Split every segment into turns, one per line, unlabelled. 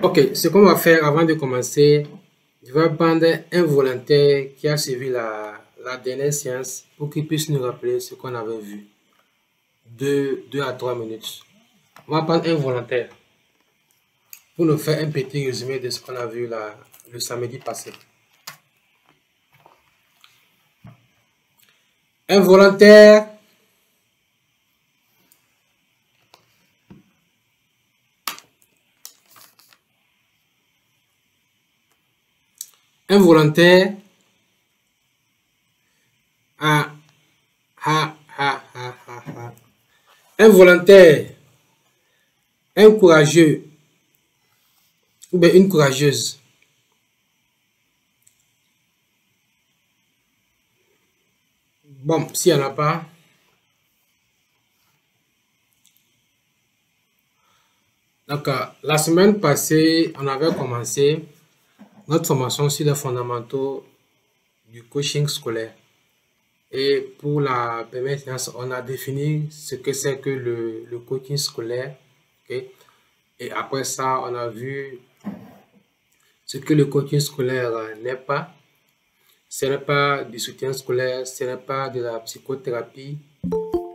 Ok, ce qu'on va faire avant de commencer, je vais prendre un volontaire qui a suivi la dernière séance pour qu'il puisse nous rappeler ce qu'on avait vu. 2 à 3 minutes. On va prendre un volontaire pour nous faire un petit résumé de ce qu'on a vu le samedi passé. Un volontaire. Un volontaire. Un volontaire. Un courageux. Ou bien une courageuse. Bon, s'il n'y en a pas. Donc, la semaine passée, on avait commencé notre formation sur les fondamentaux du coaching scolaire. Et pour la première séance, on a défini ce que c'est que le coaching scolaire. Okay? Et après ça, on a vu ce que le coaching scolaire n'est pas. Ce n'est pas du soutien scolaire, ce n'est pas de la psychothérapie,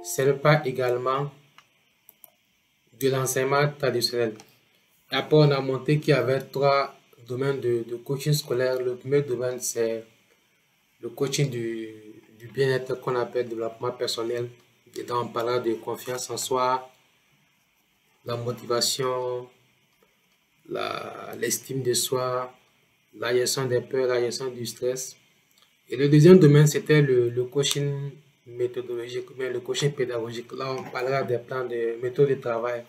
ce n'est pas également de l'enseignement traditionnel. Et après, on a montré qu'il y avait 3 domaines de coaching scolaire. Le premier domaine, c'est le coaching du bien-être qu'on appelle développement personnel. Dedans, on parlera de confiance en soi, la motivation, l'estime de soi, la gestion des peurs, la gestion du stress. Et le deuxième domaine, c'était le coaching méthodologique, mais le coaching pédagogique. Là, on parlera des plans de méthode de travail,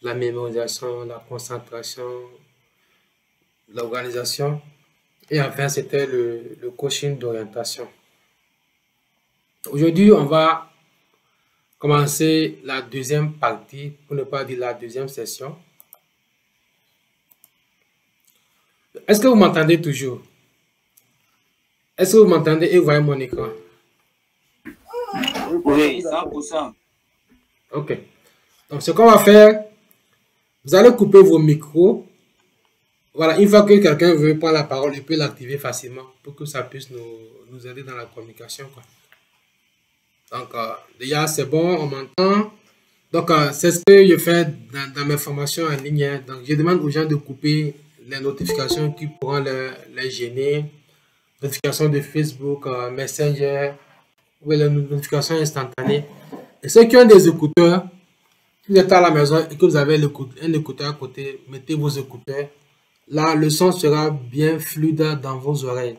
la mémorisation, la concentration, l'organisation. Et enfin, c'était le coaching d'orientation. Aujourd'hui, on va commencer la deuxième partie, pour ne pas dire la deuxième session. Est-ce que vous m'entendez toujours? Est-ce que vous m'entendez et vous voyez mon écran?
Oui, 100%.
Ok. Donc, ce qu'on va faire, vous allez couper vos micros. Voilà, une fois que quelqu'un veut prendre la parole, il peut l'activer facilement pour que ça puisse nous aider dans la communication, quoi. Donc, déjà, c'est bon, on m'entend. Donc, c'est ce que je fais dans mes formations en ligne, hein. Donc, je demande aux gens de couper les notifications qui pourront les gêner. Notifications de Facebook, Messenger, ou les notifications instantanées. Et ceux qui ont des écouteurs, si vous êtes à la maison et que vous avez un écouteur à côté, mettez vos écouteurs. Là, le son sera bien fluide dans vos oreilles.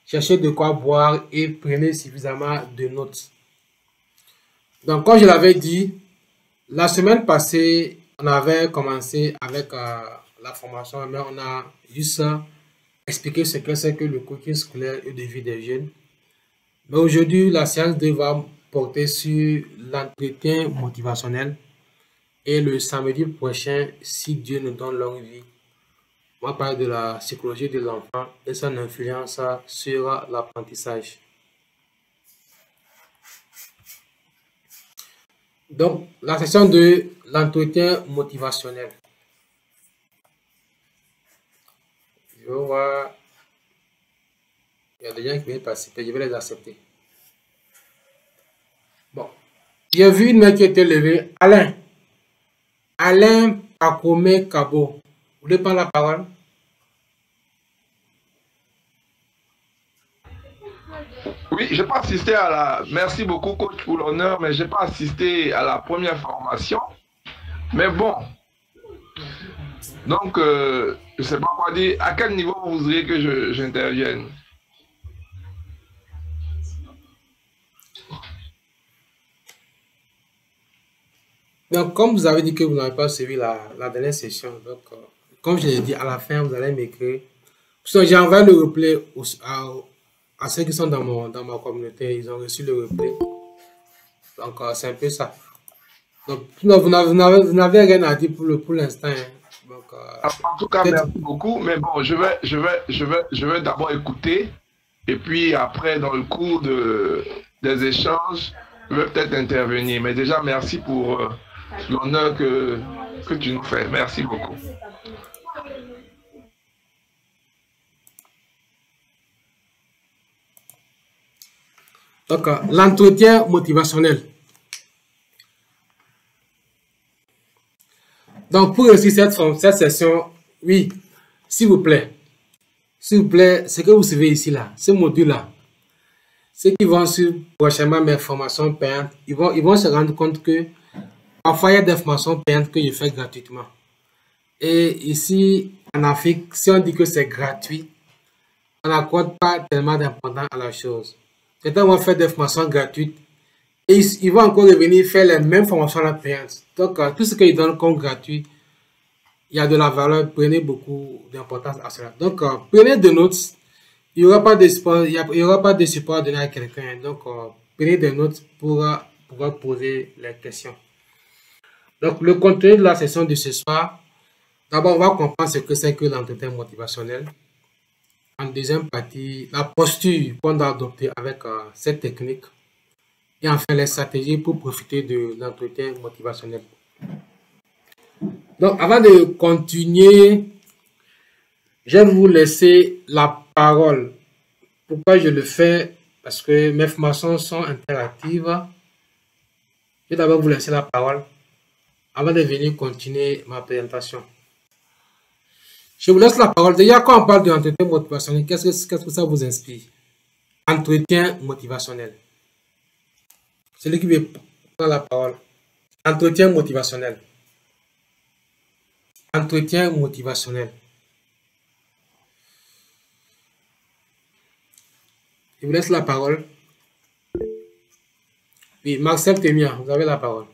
Cherchez de quoi boire et prenez suffisamment de notes. Donc, comme je l'avais dit, la semaine passée, on avait commencé avec la formation, mais on a juste expliqué ce que c'est que le coaching scolaire et de vie des jeunes. Mais aujourd'hui, la séance 2 va porter sur l'entretien motivationnel. Et le samedi prochain, si Dieu nous donne longue vie, on va parler de la psychologie de l'enfant et son influence sur l'apprentissage. Donc, la session de l'entretien motivationnel. Je vois, il y a des gens qui viennent participer, je vais les accepter. Bon, j'ai vu une main qui était levée. Alain Pacomé Cabo. Vous voulez prendre la parole?
Oui, je n'ai pas assisté à la... Merci beaucoup, coach, pour l'honneur, mais je n'ai pas assisté à la première formation. Mais bon. Donc, je ne sais pas quoi dire. À quel niveau vous voudriez que j'intervienne?
Donc, comme vous avez dit que vous n'avez pas suivi la dernière session, donc, comme je l'ai dit, à la fin, vous allez m'écrire. J'ai envoyé le replay à ceux qui sont dans ma communauté. Ils ont reçu le replay. Donc, c'est un peu ça. Donc, vous n'avez rien à dire pour l'instant. Hein. Donc,
en tout cas, merci beaucoup. Mais bon, je vais d'abord écouter. Et puis après, dans le cours des échanges, je vais peut-être intervenir. Mais déjà, merci pour l'honneur que tu nous fais. Merci beaucoup.
Donc, l'entretien motivationnel. Donc, pour réussir cette session, oui, s'il vous plaît, ce que vous suivez ici, là, ce module-là, ceux qui vont suivre prochainement mes formations payantes, ils vont se rendre compte que parfois, il y a des formations payantes que je fais gratuitement. Et ici, en Afrique, si on dit que c'est gratuit, on n'accorde pas tellement d'importance à la chose. Certains vont faire des formations gratuites et ils vont encore revenir faire les mêmes formations payantes. Donc, tout ce qu'ils donnent comme gratuit, il y a de la valeur. Prenez beaucoup d'importance à cela. Donc, prenez des notes. Il n'y aura pas de support, à donner à quelqu'un. Donc, prenez des notes pour pouvoir poser les questions. Donc, le contenu de la session de ce soir, d'abord, on va comprendre ce que c'est que l'entretien motivationnel. En deuxième partie, la posture qu'on doit adopter avec cette technique. Et enfin, les stratégies pour profiter de l'entretien motivationnel. Donc, avant de continuer, je vais vous laisser la parole. Pourquoi je le fais? Parce que mes formations sont interactives. Je vais d'abord vous laisser la parole avant de venir continuer ma présentation. Je vous laisse la parole. Déjà, quand on parle de l'entretien motivationnel, qu'est-ce que ça vous inspire? Entretien motivationnel. Celui qui veut prendre la parole. Entretien motivationnel. Entretien motivationnel. Je vous laisse la parole. Oui, Marcel Temia, vous avez la parole.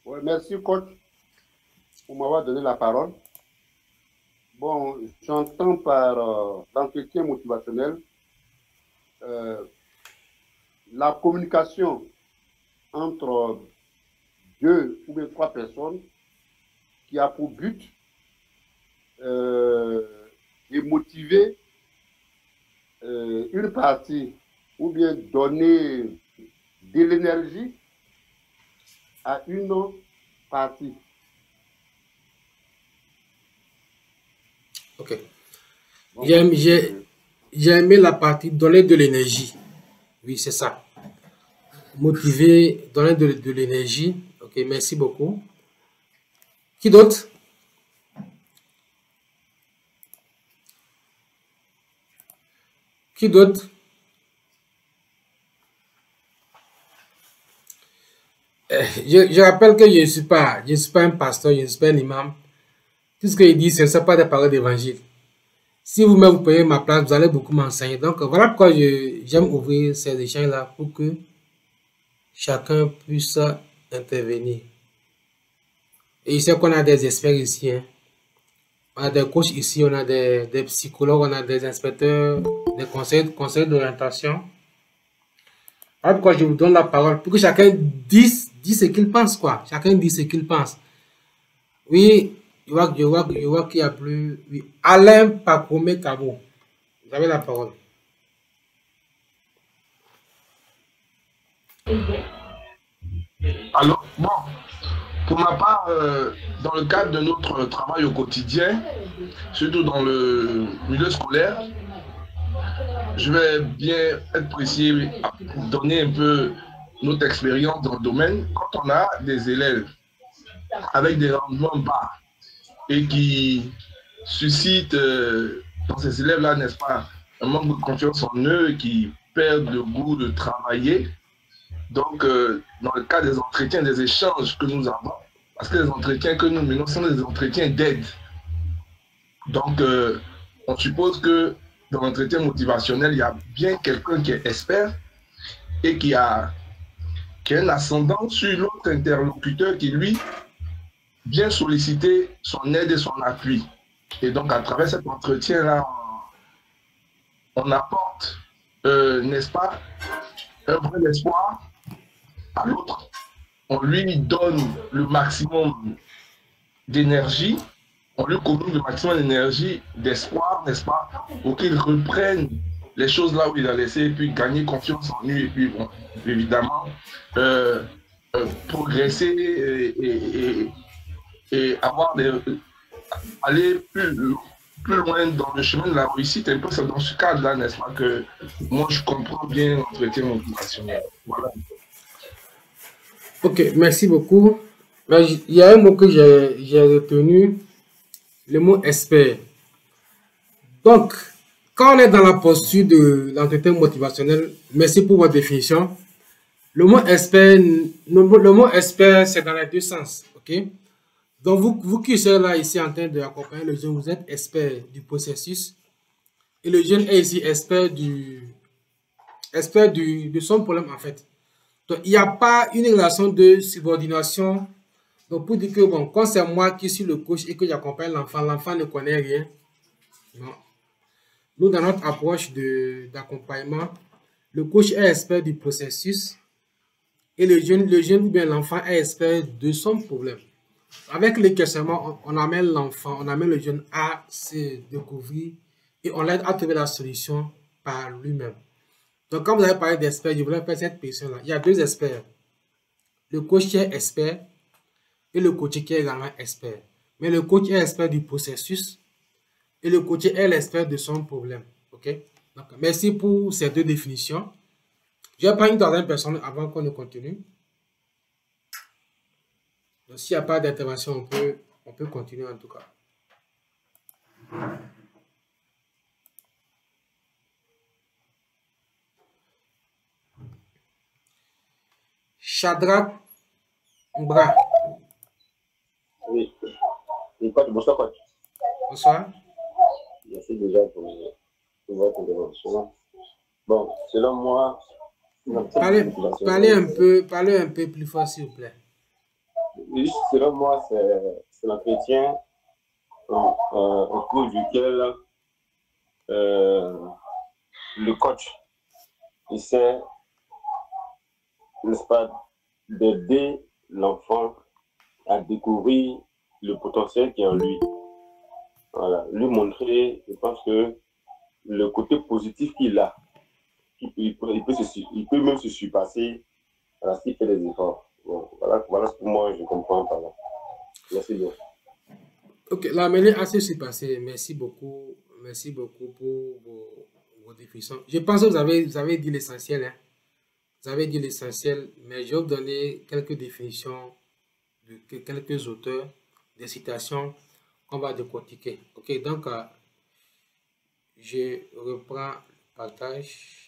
Oui, merci, coach, pour m'avoir donné la parole. Bon, j'entends par l'entretien motivationnel la communication entre 2 ou bien 3 personnes qui a pour but de motiver une partie ou bien donner de l'énergie à une partie.
Ok. J'ai aimé la partie donner de l'énergie. Oui, c'est ça. Motiver, donner de l'énergie. Ok, merci beaucoup. Qui d'autre? Qui d'autre? Je rappelle que je ne suis pas un pasteur, je ne suis pas un imam. Tout ce qu'il dit, ce ne sont pas des paroles d'évangile. Si vous-même vous prenez ma place, vous allez beaucoup m'enseigner. Donc, voilà pourquoi j'aime ouvrir ces échanges-là pour que chacun puisse intervenir. Et je sais qu'on a des experts ici. Hein. On a des coachs ici, on a des psychologues, on a des inspecteurs, des conseils d'orientation. Voilà pourquoi je vous donne la parole pour que chacun dise ce qu'il pense, quoi. Chacun dit ce qu'il pense. Oui, je vois qu'il y a plus. Oui. Alain Pacomé Cabo. Vous avez la parole.
Alors, bon, pour ma part, dans le cadre de notre travail au quotidien, surtout dans le milieu scolaire, je vais bien être précis pour donner un peu notre expérience dans le domaine. Quand on a des élèves avec des rendements bas et qui suscitent dans ces élèves-là, n'est-ce pas, un manque de confiance en eux, qui perdent le goût de travailler. Donc, dans le cas des entretiens, des échanges que nous avons, parce que les entretiens que nous menons sont des entretiens d'aide. Donc, on suppose que dans l'entretien motivationnel, il y a bien quelqu'un qui est expert et qui a un ascendant sur l'autre interlocuteur qui, lui, vient solliciter son aide et son appui. Et donc, à travers cet entretien-là, on apporte, n'est-ce pas, un vrai espoir à l'autre. On lui donne le maximum d'énergie, on lui communique le maximum d'énergie, d'espoir, n'est-ce pas, pour qu'il reprenne les choses là où il a laissé, et puis gagner confiance en lui, et puis, bon, évidemment, progresser et avoir aller plus plus loin dans le chemin de la réussite, un peu c'est dans ce cadre-là, n'est-ce pas, que moi je comprends bien l'entretien motivationnel. Voilà.
Ok, merci beaucoup. Il y a un mot que j'ai retenu, le mot espère. Donc, quand on est dans la posture de l'entretien motivationnel, merci pour votre définition. Le mot espère, c'est dans les deux sens. Ok? Donc, vous qui êtes là ici en train d'accompagner le jeune, vous êtes expert du processus. Et le jeune est ici expert de son problème en fait. Donc, il n'y a pas une relation de subordination. Donc, pour dire que, bon, quand c'est moi qui suis le coach et que j'accompagne l'enfant, l'enfant ne connaît rien. Non. Nous, dans notre approche d'accompagnement, le coach est expert du processus et le jeune ou bien l'enfant est expert de son problème. Avec les questionnements, on amène l'enfant, on amène le jeune à se découvrir et on l'aide à trouver la solution par lui-même. Donc, quand vous avez parlé d'experts, je voulais faire cette question-là. Il y a deux experts. Le coach qui est expert et le coach qui est également expert. Mais le coach est expert du processus et le coach est l'expert de son problème. Ok? Donc, merci pour ces deux définitions. Je vais prendre une troisième personne avant qu'on ne continue. Donc, s'il n'y a pas d'intervention, on peut continuer en tout cas. Shadrach Mbra.
Oui. Bonsoir, coach.
Bonsoir.
Merci déjà pour votre intervention. Bon, selon moi...
Parlez un peu plus fort, s'il vous plaît.
Juste, selon moi, c'est l'entretien au cours duquel le coach essaie, n'est-ce pas, d'aider l'enfant à découvrir le potentiel qui est en lui. Voilà, lui montrer, je pense que le côté positif qu'il a, il peut même se surpasser à ce qu'il fait des efforts. Bon, voilà ce que moi je comprends par là. Merci bien.
Ok, la mêlée a se surpassé. Merci beaucoup pour vos définitions. Je pense que vous avez dit l'essentiel. Hein? Vous avez dit l'essentiel, mais je vais vous donner quelques définitions de quelques auteurs, des citations qu'on va décortiquer. Ok, donc je reprends le partage.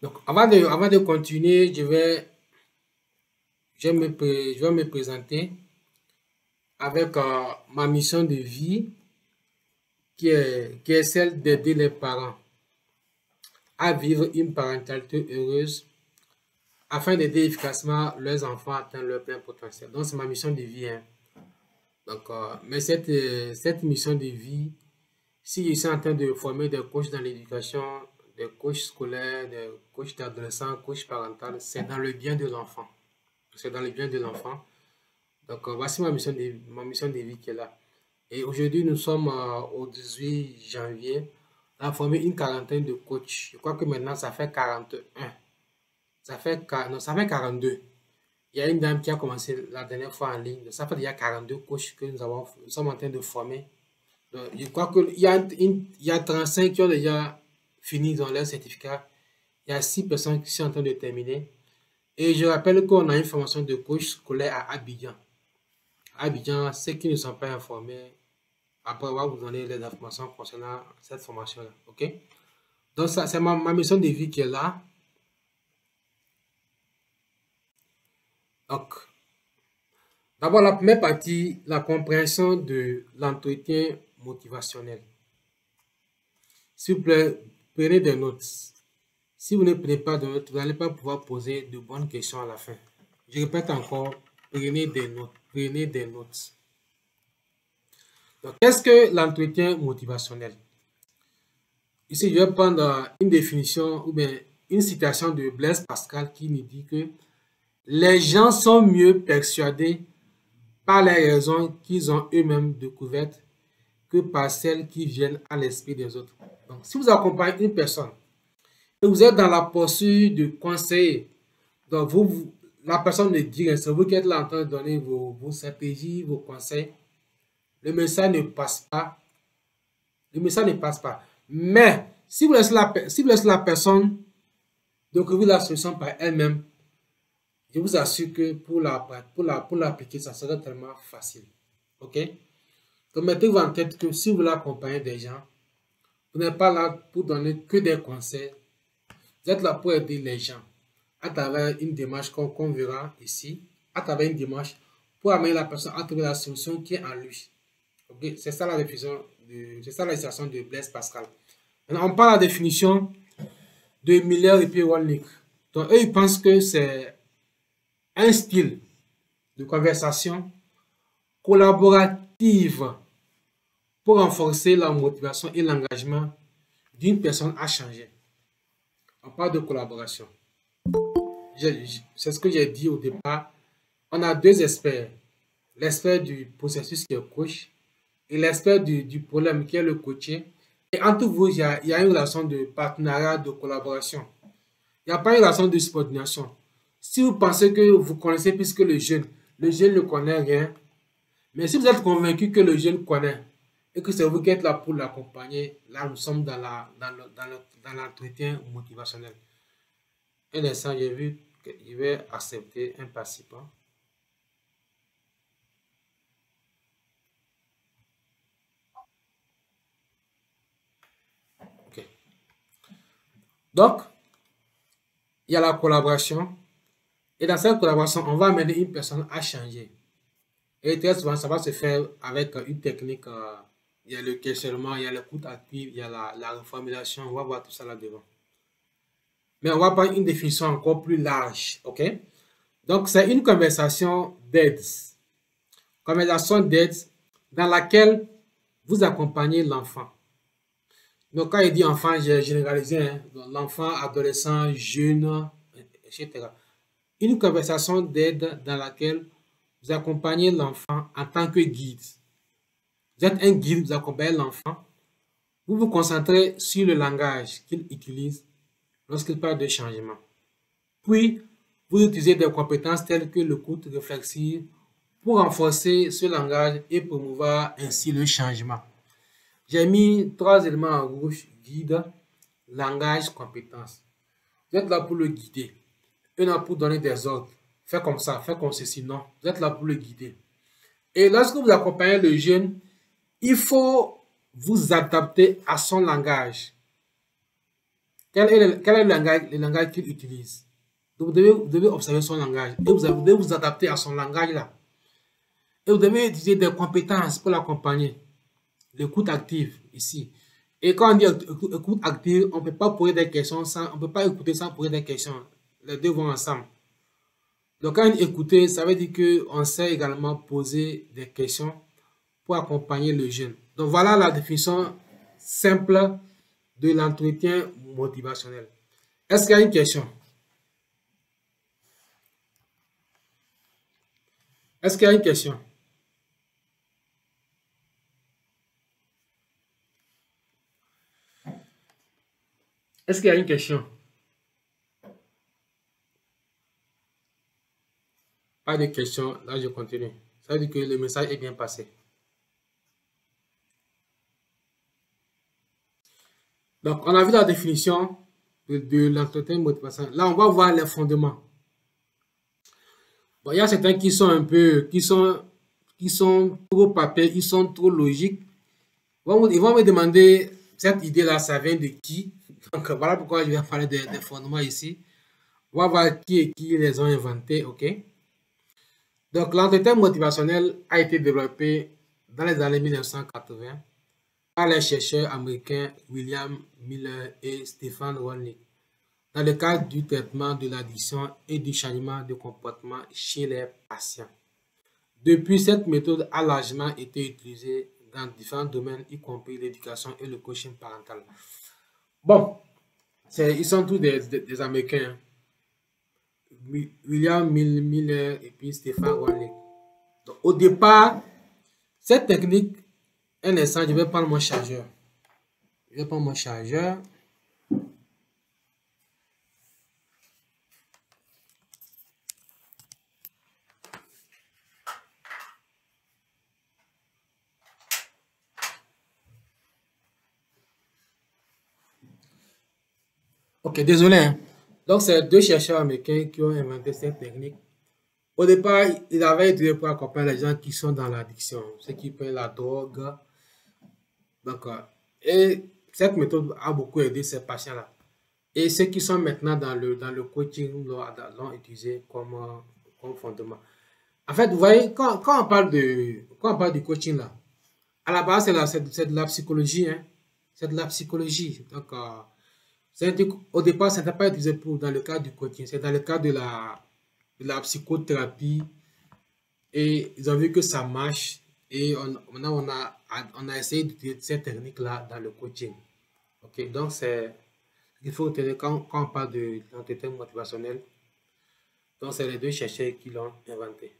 Donc, avant de continuer, je vais me présenter avec ma mission de vie qui est celle d'aider les parents à vivre une parentalité heureuse afin d'aider efficacement leurs enfants à atteindre leur plein potentiel. Donc, c'est ma mission de vie. Hein. Donc, mais cette mission de vie, si je suis en train de former des coachs dans l'éducation, des coachs scolaires, des coachs d'adolescents, coachs parentaux, c'est dans le bien de l'enfant. C'est dans le bien de l'enfant. Donc, voici ma mission de vie qui est là. Et aujourd'hui, nous sommes au 18 janvier. On a formé une quarantaine de coachs. Je crois que maintenant, ça fait 41. Ça fait 42. Il y a une dame qui a commencé la dernière fois en ligne. Ça fait déjà 42 coachs que nous sommes en train de former. Donc, je crois qu'il y a 35 qui ont déjà fini dans leur certificat. Il y a 6 personnes qui sont en train de terminer. Et je rappelle qu'on a une formation de coach scolaire à Abidjan. Abidjan, ceux qui ne sont pas informés, après avoir vous donner les informations concernant cette formation-là. Ok? Donc, ça, c'est ma mission de vie qui est là. Donc, d'abord, la première partie, la compréhension de l'entretien motivationnel. S'il vous plaît, prenez des notes. Si vous ne prenez pas de notes, vous n'allez pas pouvoir poser de bonnes questions à la fin. Je répète encore, prenez des notes. Prenez des notes. Donc, qu'est-ce que l'entretien motivationnel? Ici, je vais prendre une définition ou bien une citation de Blaise Pascal qui nous dit que les gens sont mieux persuadés par les raisons qu'ils ont eux-mêmes découvertes que par celles qui viennent à l'esprit des autres. Donc, si vous accompagnez une personne et vous êtes dans la posture de conseiller, donc la personne ne dit rien, c'est vous qui êtes là en train de donner vos stratégies, vos conseils, le message ne passe pas. Le message ne passe pas. Mais si vous laissez la personne découvrir la solution par elle-même, je vous assure que pour l'appliquer, ça sera tellement facile. OK? Donc mettez-vous en tête que si vous voulez accompagner des gens, vous n'êtes pas là pour donner que des conseils. Vous êtes là pour aider les gens à travers une démarche qu'on verra ici, à travers une démarche pour amener la personne à trouver la solution qui est en lui. Okay? C'est ça la définition, c'est ça la citation de Blaise Pascal. Maintenant, on parle de la définition de Miller et puis Wolnick. Donc, eux, ils pensent que c'est un style de conversation collaborative pour renforcer la motivation et l'engagement d'une personne à changer. On parle de collaboration. C'est ce que j'ai dit au départ. On a deux experts. L'expert du processus qui est coach et l'expert du problème qui est le coaché. Et entre vous, il y a une relation de partenariat, de collaboration. Il n'y a pas une relation de subordination. Si vous pensez que vous connaissez plus que le jeune ne connaît rien. Mais si vous êtes convaincu que le jeune connaît et que c'est vous qui êtes là pour l'accompagner, là nous sommes dans l'entretien motivationnel. Un instant, j'ai vu que je vais accepter un participant. Ok. Donc, il y a la collaboration. Et dans cette collaboration, on va amener une personne à changer. Et très souvent, ça va se faire avec une technique. Il y a le questionnement, il y a l'écoute active, il y a la reformulation. On va voir tout ça là-devant. Mais on va prendre une définition encore plus large. OK? Donc, c'est une conversation d'aide. Conversation d'aide dans laquelle vous accompagnez l'enfant. Donc, quand il dit enfant, j'ai généralisé. Hein, l'enfant, adolescent, jeune, etc. Une conversation d'aide dans laquelle vous accompagnez l'enfant en tant que guide. Vous êtes un guide, vous accompagnez l'enfant. Vous vous concentrez sur le langage qu'il utilise lorsqu'il parle de changement. Puis, vous utilisez des compétences telles que l'écoute réflexive pour renforcer ce langage et promouvoir ainsi le changement. J'ai mis 3 éléments en rouge: guide, langage, compétence. Vous êtes là pour le guider. Et non pour donner des ordres. Fais comme ça, fais comme ceci. Non, vous êtes là pour le guider. Et lorsque vous accompagnez le jeune, il faut vous adapter à son langage. Quel est le langage qu'il utilise? Donc, vous devez observer son langage. Et vous devez vous adapter à son langage là. Et vous devez utiliser des compétences pour l'accompagner. L'écoute active ici. Et quand on dit écoute active, on ne peut pas poser des questions on ne peut pas écouter sans poser des questions. Les deux vont ensemble. Donc, quand écouter, ça veut dire qu'on sait également poser des questions pour accompagner le jeune. Donc, voilà la définition simple de l'entretien motivationnel. Est-ce qu'il y a une question? Est-ce qu'il y a une question? Est-ce qu'il y a une question? Pas de questions, là je continue. Ça veut dire que le message est bien passé. Donc, on a vu la définition de l'entretien motivationnel. Là, on va voir les fondements. Bon, il y a certains qui sont un peu, qui sont trop papier, ils sont trop logiques. Ils vont me demander, cette idée-là, ça vient de qui? Donc, voilà pourquoi je vais parler des fondements ici. On va voir qui et qui les ont inventés, ok? Donc, l'entretien motivationnel a été développé dans les années 1980 par les chercheurs américains William Miller et Stephen Wolnick dans le cadre du traitement de l'addiction et du changement de comportement chez les patients. Depuis, cette méthode a largement été utilisée dans différents domaines, y compris l'éducation et le coaching parental. Bon, ils sont tous des Américains. William Miller et puis Stephen Wolnick. Donc, au départ, cette technique, un instant, je vais prendre mon chargeur. Je vais prendre mon chargeur. Ok, désolé, hein. Donc, c'est deux chercheurs américains qui ont inventé cette technique. Au départ, ils avaient étudié pour accompagner les gens qui sont dans l'addiction, ceux qui prennent la drogue. Donc, et cette méthode a beaucoup aidé ces patients-là. Et ceux qui sont maintenant dans le coaching l'ont utilisé comme fondement. En fait, vous voyez, quand on parle du coaching là, à la base, c'est de la psychologie, hein. C'est de la psychologie. Donc, au départ, ça n'était pas utilisé dans le cadre du coaching, c'est dans le cadre de la psychothérapie. Et ils ont vu que ça marche. Et maintenant, on a essayé d'utiliser cette technique-là dans le coaching. Ok, donc il faut retenir quand on parle de l'entretien motivationnel. Donc, c'est les deux chercheurs qui l'ont inventé.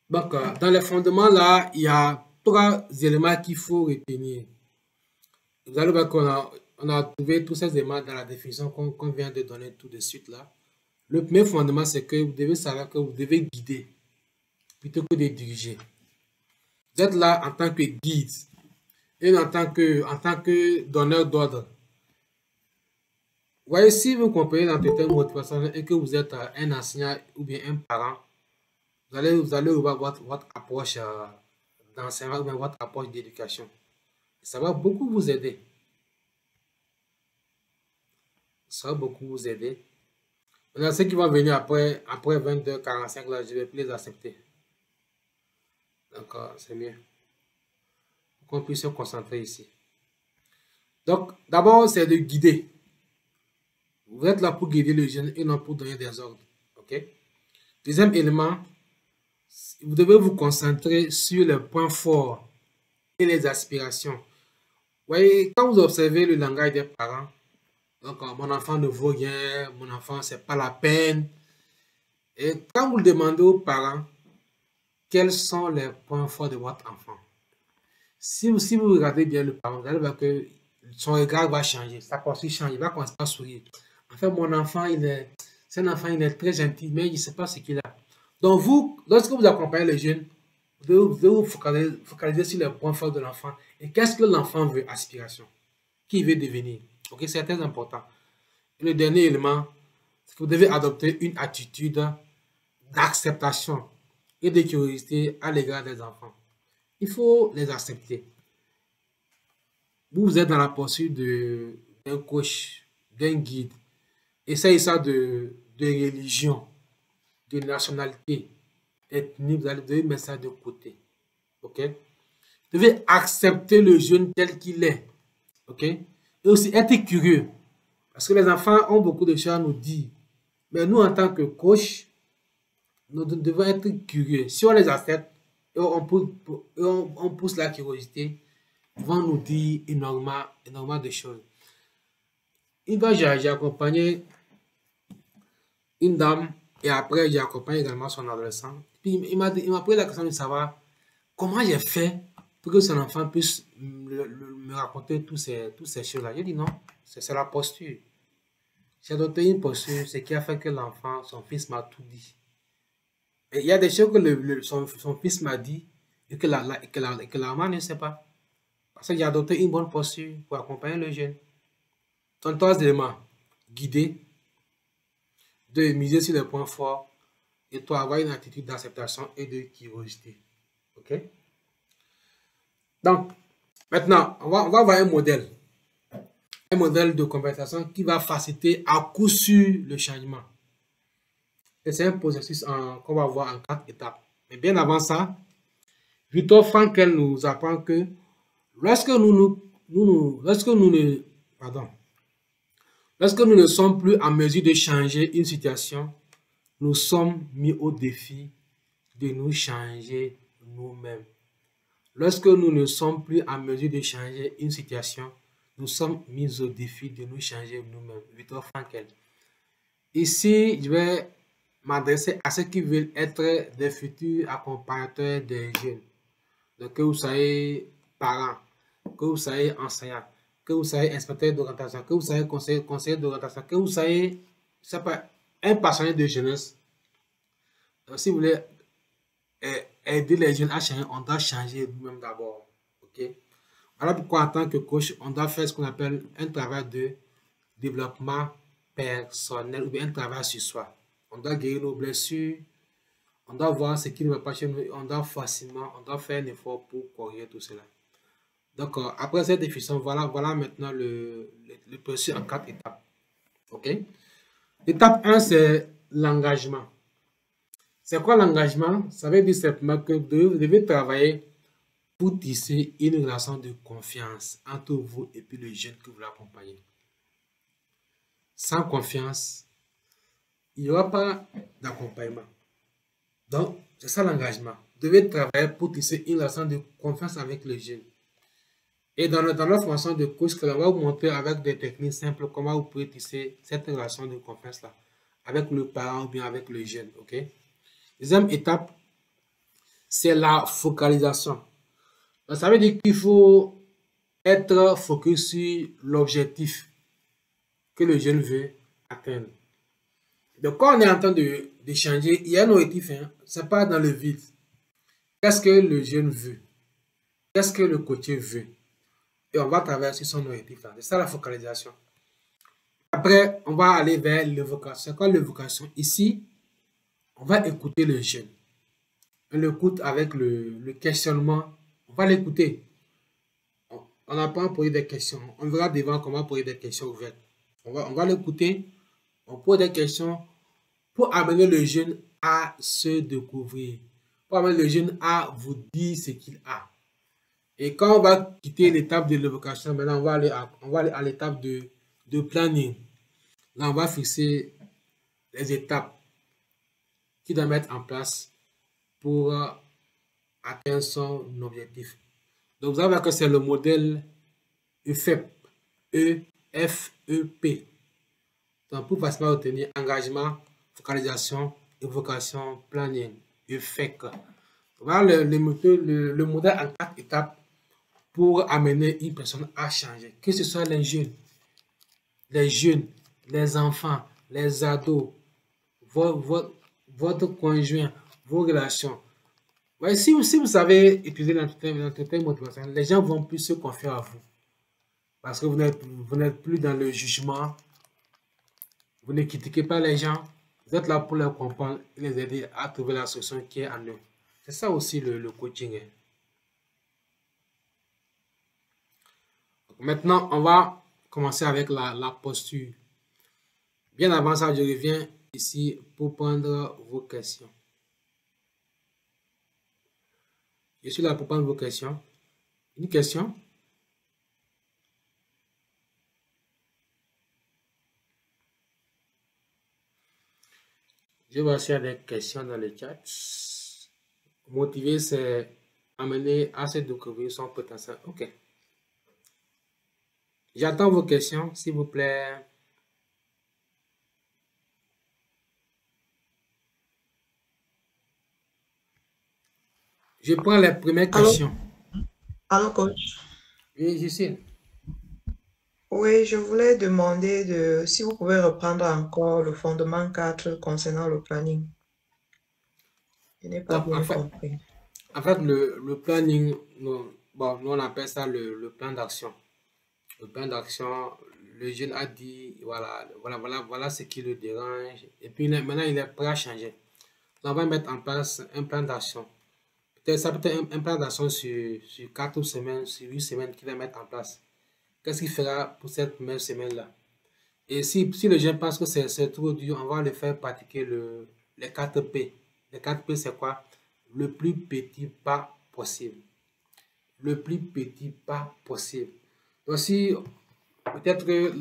Donc, dans les fondements là, il y a 3 éléments qu'il faut retenir. Vous allez voir qu'on a trouvé tous ces éléments dans la définition qu'on vient de donner tout de suite là. Le premier fondement, c'est que vous devez savoir que vous devez guider plutôt que de diriger. Vous êtes là en tant que guide et en tant que donneur d'ordre. Vous voyez, si vous comprenez l'entretien motivationnel et que vous êtes un enseignant ou bien un parent, vous allez revoir votre approche d'enseignement ou bien votre approche d'éducation. Ça va beaucoup vous aider. Ça va beaucoup vous aider. Maintenant, ceux qui vont venir après 22h45, là, je ne vais plus les accepter. Donc, c'est mieux. Pour qu'on puisse se concentrer ici. Donc, d'abord, c'est de guider. Vous êtes là pour guider le jeune et non pour donner des ordres. OK? Deuxième élément, vous devez vous concentrer sur les points forts et les aspirations. Vous voyez, quand vous observez le langage des parents, donc mon enfant ne vaut rien, mon enfant c'est pas la peine. Et quand vous le demandez aux parents, quels sont les points forts de votre enfant? Si vous regardez bien le parent, vous allez voir que son regard va changer, sa posture change, il va commencer à sourire. En fait, mon enfant, c'est un enfant, il est très gentil, mais il ne sait pas ce qu'il a. Donc vous, lorsque vous accompagnez les jeunes, vous devez vous focaliser sur les points forts de l'enfant. Et qu'est-ce que l'enfant veut? Aspiration. Qui veut devenir? Ok, c'est très important. Et le dernier élément, c'est que vous devez adopter une attitude d'acceptation et de curiosité à l'égard des enfants. Il faut les accepter. Vous êtes dans la poursuite d'un coach, d'un guide. Essayez ça de religion, de nationalité, ethnie, vous devez mettre ça de côté. Ok? Vous devez accepter le jeune tel qu'il est. Ok? Et aussi être curieux. Parce que les enfants ont beaucoup de choses à nous dire. Mais nous, en tant que coach, nous devons être curieux. Si on les accepte et on pousse la curiosité, ils vont nous dire énormément de choses. Une fois, j'ai accompagné une dame et après, j'ai accompagné également son adolescent. Puis, il m'a posé la question de savoir comment j'ai fait pour que son enfant puisse me raconter toutes ces choses-là. J'ai dit non, c'est la posture. J'ai adopté une posture, ce qui a fait que l'enfant, son fils m'a tout dit. Et il y a des choses que son fils m'a dit et que la maman ne sait pas. Parce que j'ai adopté une bonne posture pour accompagner le jeune. Donc, 3 éléments. Guider. 2. Miser sur les points forts. Et 3. Avoir une attitude d'acceptation et de curiosité. OK? Donc, maintenant, on va voir un modèle. Un modèle de conversation qui va faciliter à coup sûr le changement. Et c'est un processus qu'on va voir en 4 étapes. Mais bien avant ça, Viktor Frankl nous apprend que lorsque nous ne sommes plus en mesure de changer une situation, nous sommes mis au défi de nous changer nous-mêmes. Lorsque nous ne sommes plus en mesure de changer une situation, nous sommes mis au défi de nous changer nous-mêmes. Viktor Frankl. Ici, je vais m'adresser à ceux qui veulent être des futurs accompagnateurs des jeunes. Donc, que vous soyez parents, que vous soyez enseignants, que vous soyez inspecteur d'orientation, que vous soyez conseiller d'orientation, que vous soyez, je sais pas, un passionné de jeunesse. Donc, si vous voulez aider les jeunes à changer, on doit changer nous-mêmes d'abord. Ok? Voilà pourquoi en tant que coach, on doit faire ce qu'on appelle un travail de développement personnel ou bien un travail sur soi. On doit guérir nos blessures, on doit voir ce qui ne va pas chez nous, on doit faire un effort pour corriger tout cela. Donc, après cette définition, voilà maintenant le processus en 4 étapes. Ok? Étape 1, c'est l'engagement. C'est quoi l'engagement? Ça veut dire simplement que vous devez travailler pour tisser une relation de confiance entre vous et puis le jeune que vous l'accompagnez. Sans confiance, il n'y aura pas d'accompagnement. Donc, c'est ça l'engagement. Vous devez travailler pour tisser une relation de confiance avec le jeune. Et dans notre formation de coach, on va vous montrer avec des techniques simples comment vous pouvez tisser cette relation de confiance-là avec le parent ou bien avec le jeune. Ok? Deuxième étape, c'est la focalisation. Donc, ça veut dire qu'il faut être focus sur l'objectif que le jeune veut atteindre. Donc, quand on est en train d'échanger, il y a un objectif, hein, c'est pas dans le vide. Qu'est-ce que le jeune veut? Qu'est-ce que le coaché veut? Et on va travailler sur son objectif. C'est ça la focalisation. Après, on va aller vers l'évocation. C'est quoi l'évocation? Ici, on va écouter le jeune. On l'écoute avec le questionnement. On va l'écouter. On apprend à poser des questions. On verra devant comment poser des questions ouvertes. On va l'écouter. On pose des questions pour amener le jeune à se découvrir. Pour amener le jeune à vous dire ce qu'il a. Et quand on va quitter l'étape de l'évocation, maintenant on va aller à l'étape de planning. Là, on va fixer les étapes qu'il doit mettre en place pour atteindre son objectif. Donc, vous allez voir que c'est le modèle EFEP. E-F-E-P. Donc, pour facilement obtenir engagement, focalisation, évocation, planning, EFEC. Voilà le modèle en 4 étapes pour amener une personne à changer. Que ce soit les jeunes, les enfants, les ados, votre conjoint, vos relations. Ouais, si vous savez utiliser l'entretien motivationnel, les gens vont plus se confier à vous. Parce que vous n'êtes plus dans le jugement. Vous ne critiquez pas les gens. Vous êtes là pour les comprendre et les aider à trouver la solution qui est en eux. C'est ça aussi le coaching. Donc maintenant, on va commencer avec la posture. Bien avant ça, je reviens ici pour prendre vos questions. Je suis là pour prendre vos questions. Une question? Je vois s'il y a des questions dans le chat. Motiver, c'est amener à se découvrir son potentiel. Ok. J'attends vos questions, s'il vous plaît. Je prends les premières questions.
Allô, coach.
Oui, Justine.
Oui, je voulais demander si vous pouvez reprendre encore le fondement 4 concernant le planning. Je n'ai pas bien compris.
En fait, le planning, nous on appelle ça le plan d'action. Le plan d'action, le jeune a dit, voilà ce qui le dérange. Et puis maintenant, il est prêt à changer. Donc, on va mettre en place un plan d'action. Ça peut être un plan d'action sur 4 semaines, sur 8 semaines qu'il va mettre en place. Qu'est-ce qu'il fera pour cette première semaine-là? Et si le jeune pense que c'est trop dur, on va le faire pratiquer les 4 P. Les 4 P, c'est quoi? Le plus petit pas possible. Le plus petit pas possible. Donc, si peut-être que,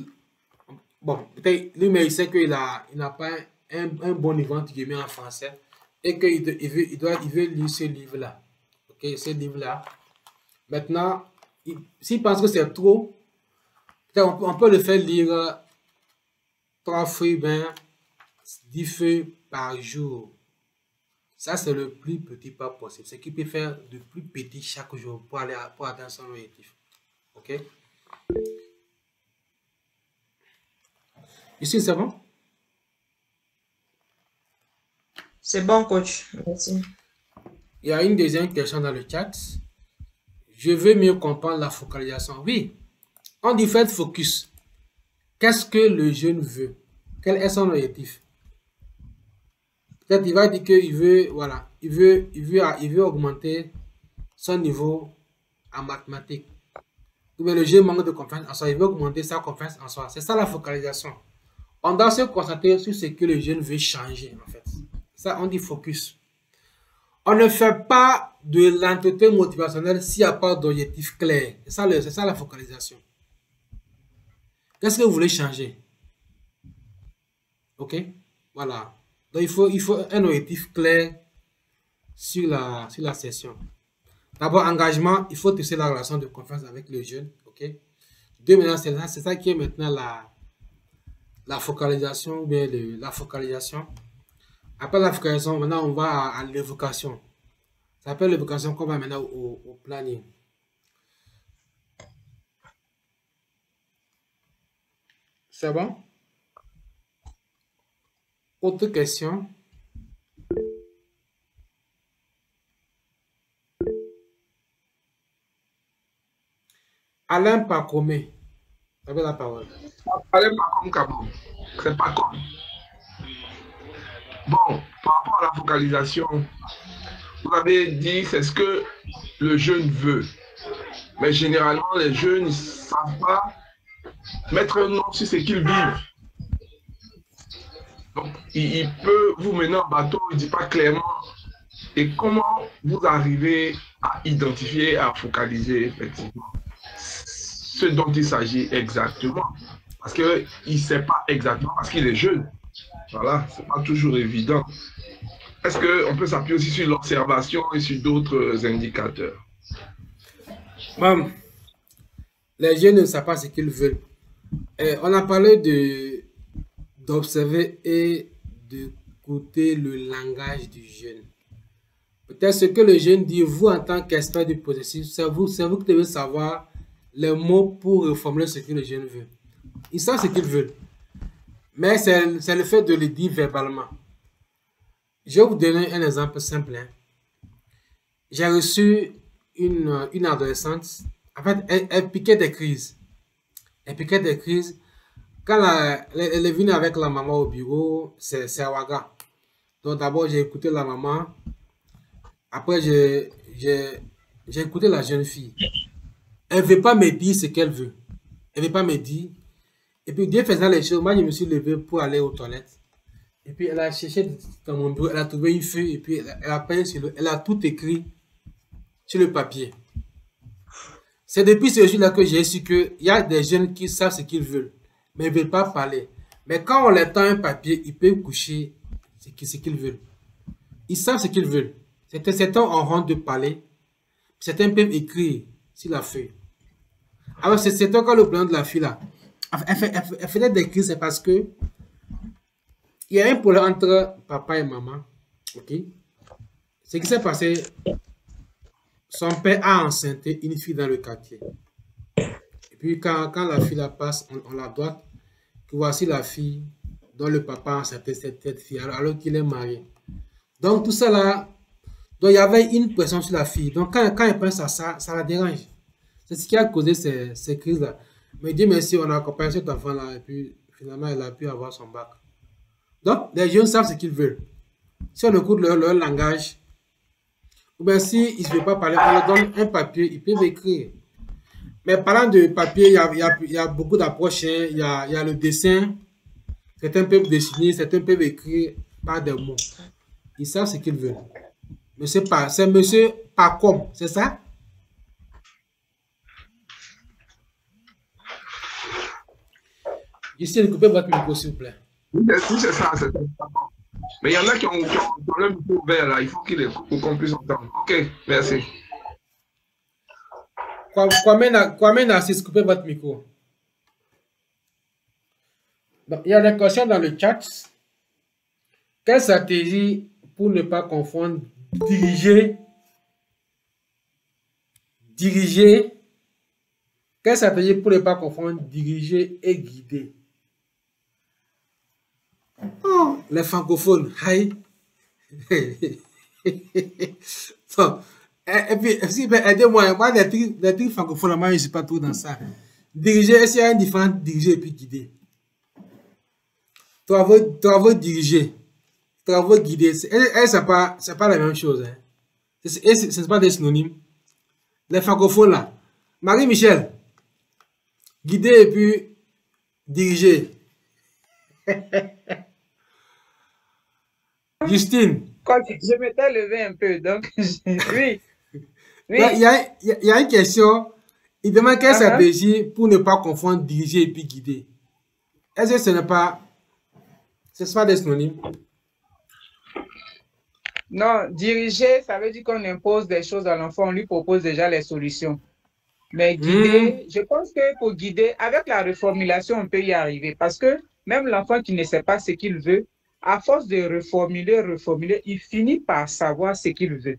peut-être lui, mais il sait qu'il n'a pas un bon niveau en français et qu'il veut lire ce livre-là. Ok, ce livre-là. Maintenant, s'il pense que c'est trop, on peut le faire lire 3 fois, 10 feuilles par jour. Ça, c'est le plus petit pas possible. Ce qui peut faire de plus petit chaque jour pour atteindre son objectif. OK? Ici, c'est bon?
C'est bon, coach. Merci.
Il y a une deuxième question dans le chat. Je veux mieux comprendre la focalisation. Oui, on dit faites focus. Qu'est-ce que le jeune veut? Quel est son objectif? Peut-être il va dire qu'il veut, voilà, il veut augmenter son niveau en mathématiques. Ou bien le jeune manque de confiance en soi, il veut augmenter sa confiance en soi. C'est ça la focalisation. On doit se concentrer sur ce que le jeune veut changer, en fait. Ça, on dit focus. On ne fait pas de l'entretien motivationnel s'il n'y a pas d'objectif clair. C'est ça la focalisation. Qu'est-ce que vous voulez changer? OK? Voilà. Donc, il faut un objectif clair sur la session. D'abord, engagement. Il faut tisser la relation de confiance avec le jeune. OK? Deux, maintenant, c'est ça qui est maintenant la focalisation ou bien la focalisation. Après la focalisation, maintenant, on va à l'évocation. Ça s'appelle l'évocation qu'on va maintenant au planning. C'est bon? Autre question? Alain Pacomé, vous avez la parole.
Alain Pacom Cabo, c'est pas comme. Bon, par rapport à la focalisation, vous avez dit c'est ce que le jeune veut. Mais généralement, les jeunes ne savent pas mettre un nom sur ce qu'ils vivent. Donc, il peut vous mener en bateau, il ne dit pas clairement. Et comment vous arrivez à identifier, à focaliser effectivement ce dont il s'agit exactement? Parce qu'il ne sait pas exactement, parce qu'il est jeune. Voilà, ce n'est pas toujours évident. Est-ce qu'on peut s'appuyer aussi sur l'observation et sur d'autres indicateurs?
Bon, les jeunes ne savent pas ce qu'ils veulent. On a parlé d'observer et d'écouter le langage du jeune. Peut-être ce que le jeune dit, vous en tant qu'expert du processus, c'est vous qui devez savoir les mots pour reformuler ce que le jeune veut. Ils savent ce qu'ils veulent. Mais c'est le fait de le dire verbalement. Je vais vous donner un exemple simple. J'ai reçu une adolescente. En fait, elle piquait des crises. Elle piquait des crises. Quand elle est venue avec la maman au bureau, c'est à Ouaga. Donc d'abord, j'ai écouté la maman. Après, j'ai écouté la jeune fille. Elle ne veut pas me dire ce qu'elle veut. Elle ne veut pas me dire. Et puis, Dieu faisant les choses, moi, je me suis levé pour aller aux toilettes. Et puis, elle a cherché dans mon bureau, elle a trouvé une feuille, et puis elle a tout écrit sur le papier. C'est depuis ce jour-là que j'ai su qu'il y a des jeunes qui savent ce qu'ils veulent, mais ils ne veulent pas parler. Mais quand on leur tend un papier, ils peuvent coucher ce qu'ils veulent. Ils savent ce qu'ils veulent. Certains ont honte de parler, certains peuvent écrire sur la feuille. Alors, c'est encore le plan de la fille là. Elle faisait des crises, c'est parce que il y a un problème entre papa et maman. Ok? Ce qui s'est passé, son père a enceinté une fille dans le quartier. Et puis quand la fille la passe, on la doit que voici la fille dont le papa a enceinté cette fille alors qu'il est marié. Donc tout ça là, donc il y avait une pression sur la fille. Donc quand elle pense à ça, ça la dérange. C'est ce qui a causé ces crises là. Mais Dieu merci, on a accompagné cet enfant là et puis finalement elle a pu avoir son bac. Donc les jeunes savent ce qu'ils veulent. Si on écoute leur langage, ou bien s'ils ne veulent pas parler, on leur donne un papier, ils peuvent écrire. Mais parlant de papier, il y a beaucoup d'approches. Il y a le dessin. Certains peuvent dessiner, certains peuvent écrire par des mots. Ils savent ce qu'ils veulent. Mais c'est monsieur Pacom, c'est ça? Ici, coupez votre micro, s'il vous plaît.
Oui, c'est ça, c'est ça. Mais il y en a qui ont le micro ouvert là, il faut qu'on puisse entendre. Ok, merci.
Kwame Narcisse, coupez votre micro. Donc, il y a des questions dans le chat. Quelle stratégie pour ne pas confondre diriger, diriger? Quelle stratégie pour ne pas confondre diriger et guider? Oh, les francophones, aïe. Bon, et puis, si, ben, aidez-moi, moi, les trucs francophones, moi, je ne suis pas trop dans ça. Diriger, est-ce qu'il y a une différence entre diriger et puis guider? Travaux diriger, travaux guider, c'est pas la même chose. Hein. Ce n'est pas des synonymes. Les francophones, là, Marie-Michel, guider et puis diriger. Justine.
Quand je m'étais levé un peu, donc oui.
Il y a une question. Il demande quelle stratégie pour ne pas confondre diriger et puis guider. Est-ce que ce n'est pas des synonymes?
Non, diriger, ça veut dire qu'on impose des choses à l'enfant, on lui propose déjà les solutions. Mais guider, je pense que pour guider, avec la reformulation, on peut y arriver. Parce que même l'enfant qui ne sait pas ce qu'il veut, à force de reformuler, il finit par savoir ce qu'il veut.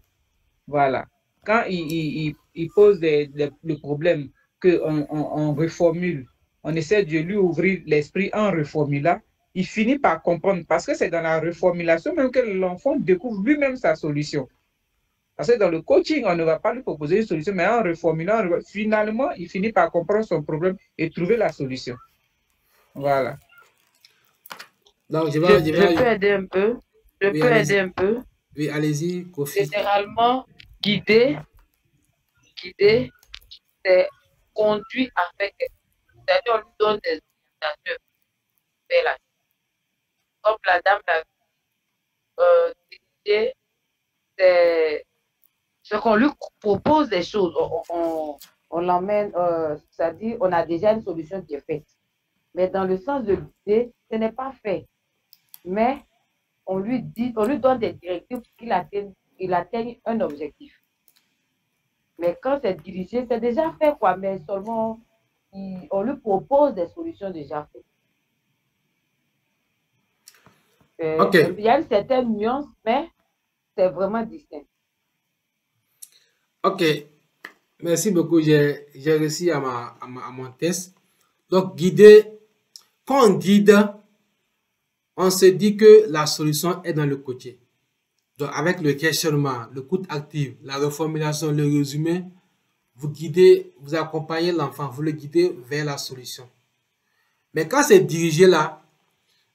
Voilà. Quand il pose le problème qu'on reformule, on essaie de lui ouvrir l'esprit en reformulant, il finit par comprendre parce que c'est dans la reformulation même que l'enfant découvre lui-même sa solution. Parce que dans le coaching, on ne va pas lui proposer une solution, mais en reformulant, finalement, il finit par comprendre son problème et trouver la solution. Voilà.
Donc, je peux aider un peu.
Oui, allez-y, Kofi.
Généralement, guider, c'est conduit avec. C'est-à-dire, on lui donne des orientations vers la. Comme la dame l'a dit, c'est qu'on lui propose des choses. On l'emmène, c'est-à-dire, on a déjà une solution qui est faite. Mais dans le sens de guider, ce n'est pas fait. Mais on lui donne des directives pour qu'il atteigne un objectif. Mais quand c'est dirigé, c'est déjà fait, quoi. Mais seulement, on lui propose des solutions déjà faites. Il y a une certaine nuance, mais c'est vraiment distinct.
Ok. Merci beaucoup. J'ai réussi à mon test. Donc, guider, quand on guide, on se dit que la solution est dans le côté. Donc, avec le questionnement, le coup actif, la reformulation, le résumé, vous guidez, vous accompagnez l'enfant, vous le guidez vers la solution. Mais quand c'est dirigé là,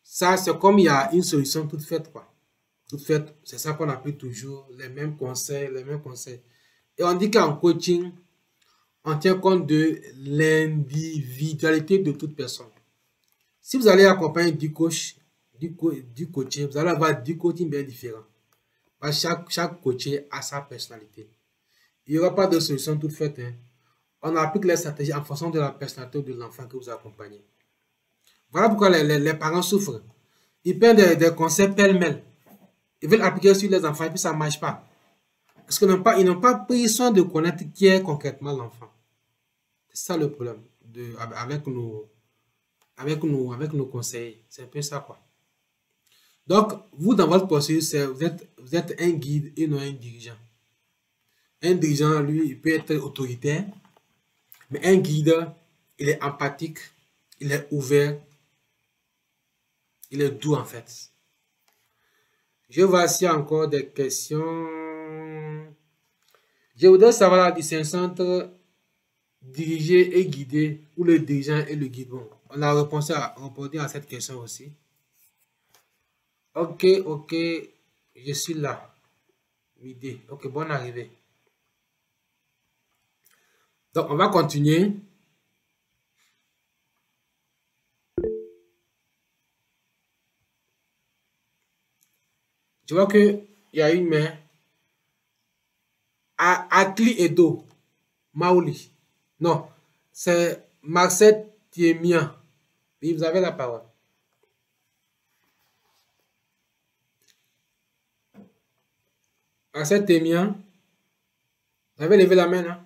ça, c'est comme il y a une solution toute faite, quoi. Toute faite, c'est ça qu'on appelle toujours les mêmes conseils. Et on dit qu'en coaching, on tient compte de l'individualité de toute personne. Si vous allez accompagner du coaching, vous allez avoir 10 coachings bien différents. Parce que chaque coaché a sa personnalité. Il n'y aura pas de solution toute faite. Hein. On applique les stratégies en fonction de la personnalité de l'enfant que vous accompagnez. Voilà pourquoi les parents souffrent. Ils prennent des conseils pêle-mêle. Ils veulent appliquer sur les enfants et puis ça ne marche pas. Parce qu'ils n'ont pas pris soin de connaître qui est concrètement l'enfant. C'est ça le problème avec nos conseillers. C'est un peu ça, quoi. Donc, vous, dans votre processus, vous êtes un guide et non un dirigeant. Un dirigeant, lui, il peut être autoritaire. Mais un guide, il est empathique, il est ouvert, il est doux, en fait. Je vois s'il y a encore des questions. Je voudrais savoir la distinction entre diriger et guider, ou le dirigeant et le guide. Bon, on a répondu à cette question aussi. Ok, je suis là. Midi. Ok, bonne arrivée. Donc, on va continuer. Tu vois qu'il y a une main. Akli Edo. Maoli. Non, c'est Marcel Thiemia. Oui, vous avez la parole. Marcel Thiemia. Vous avez levé la main, hein?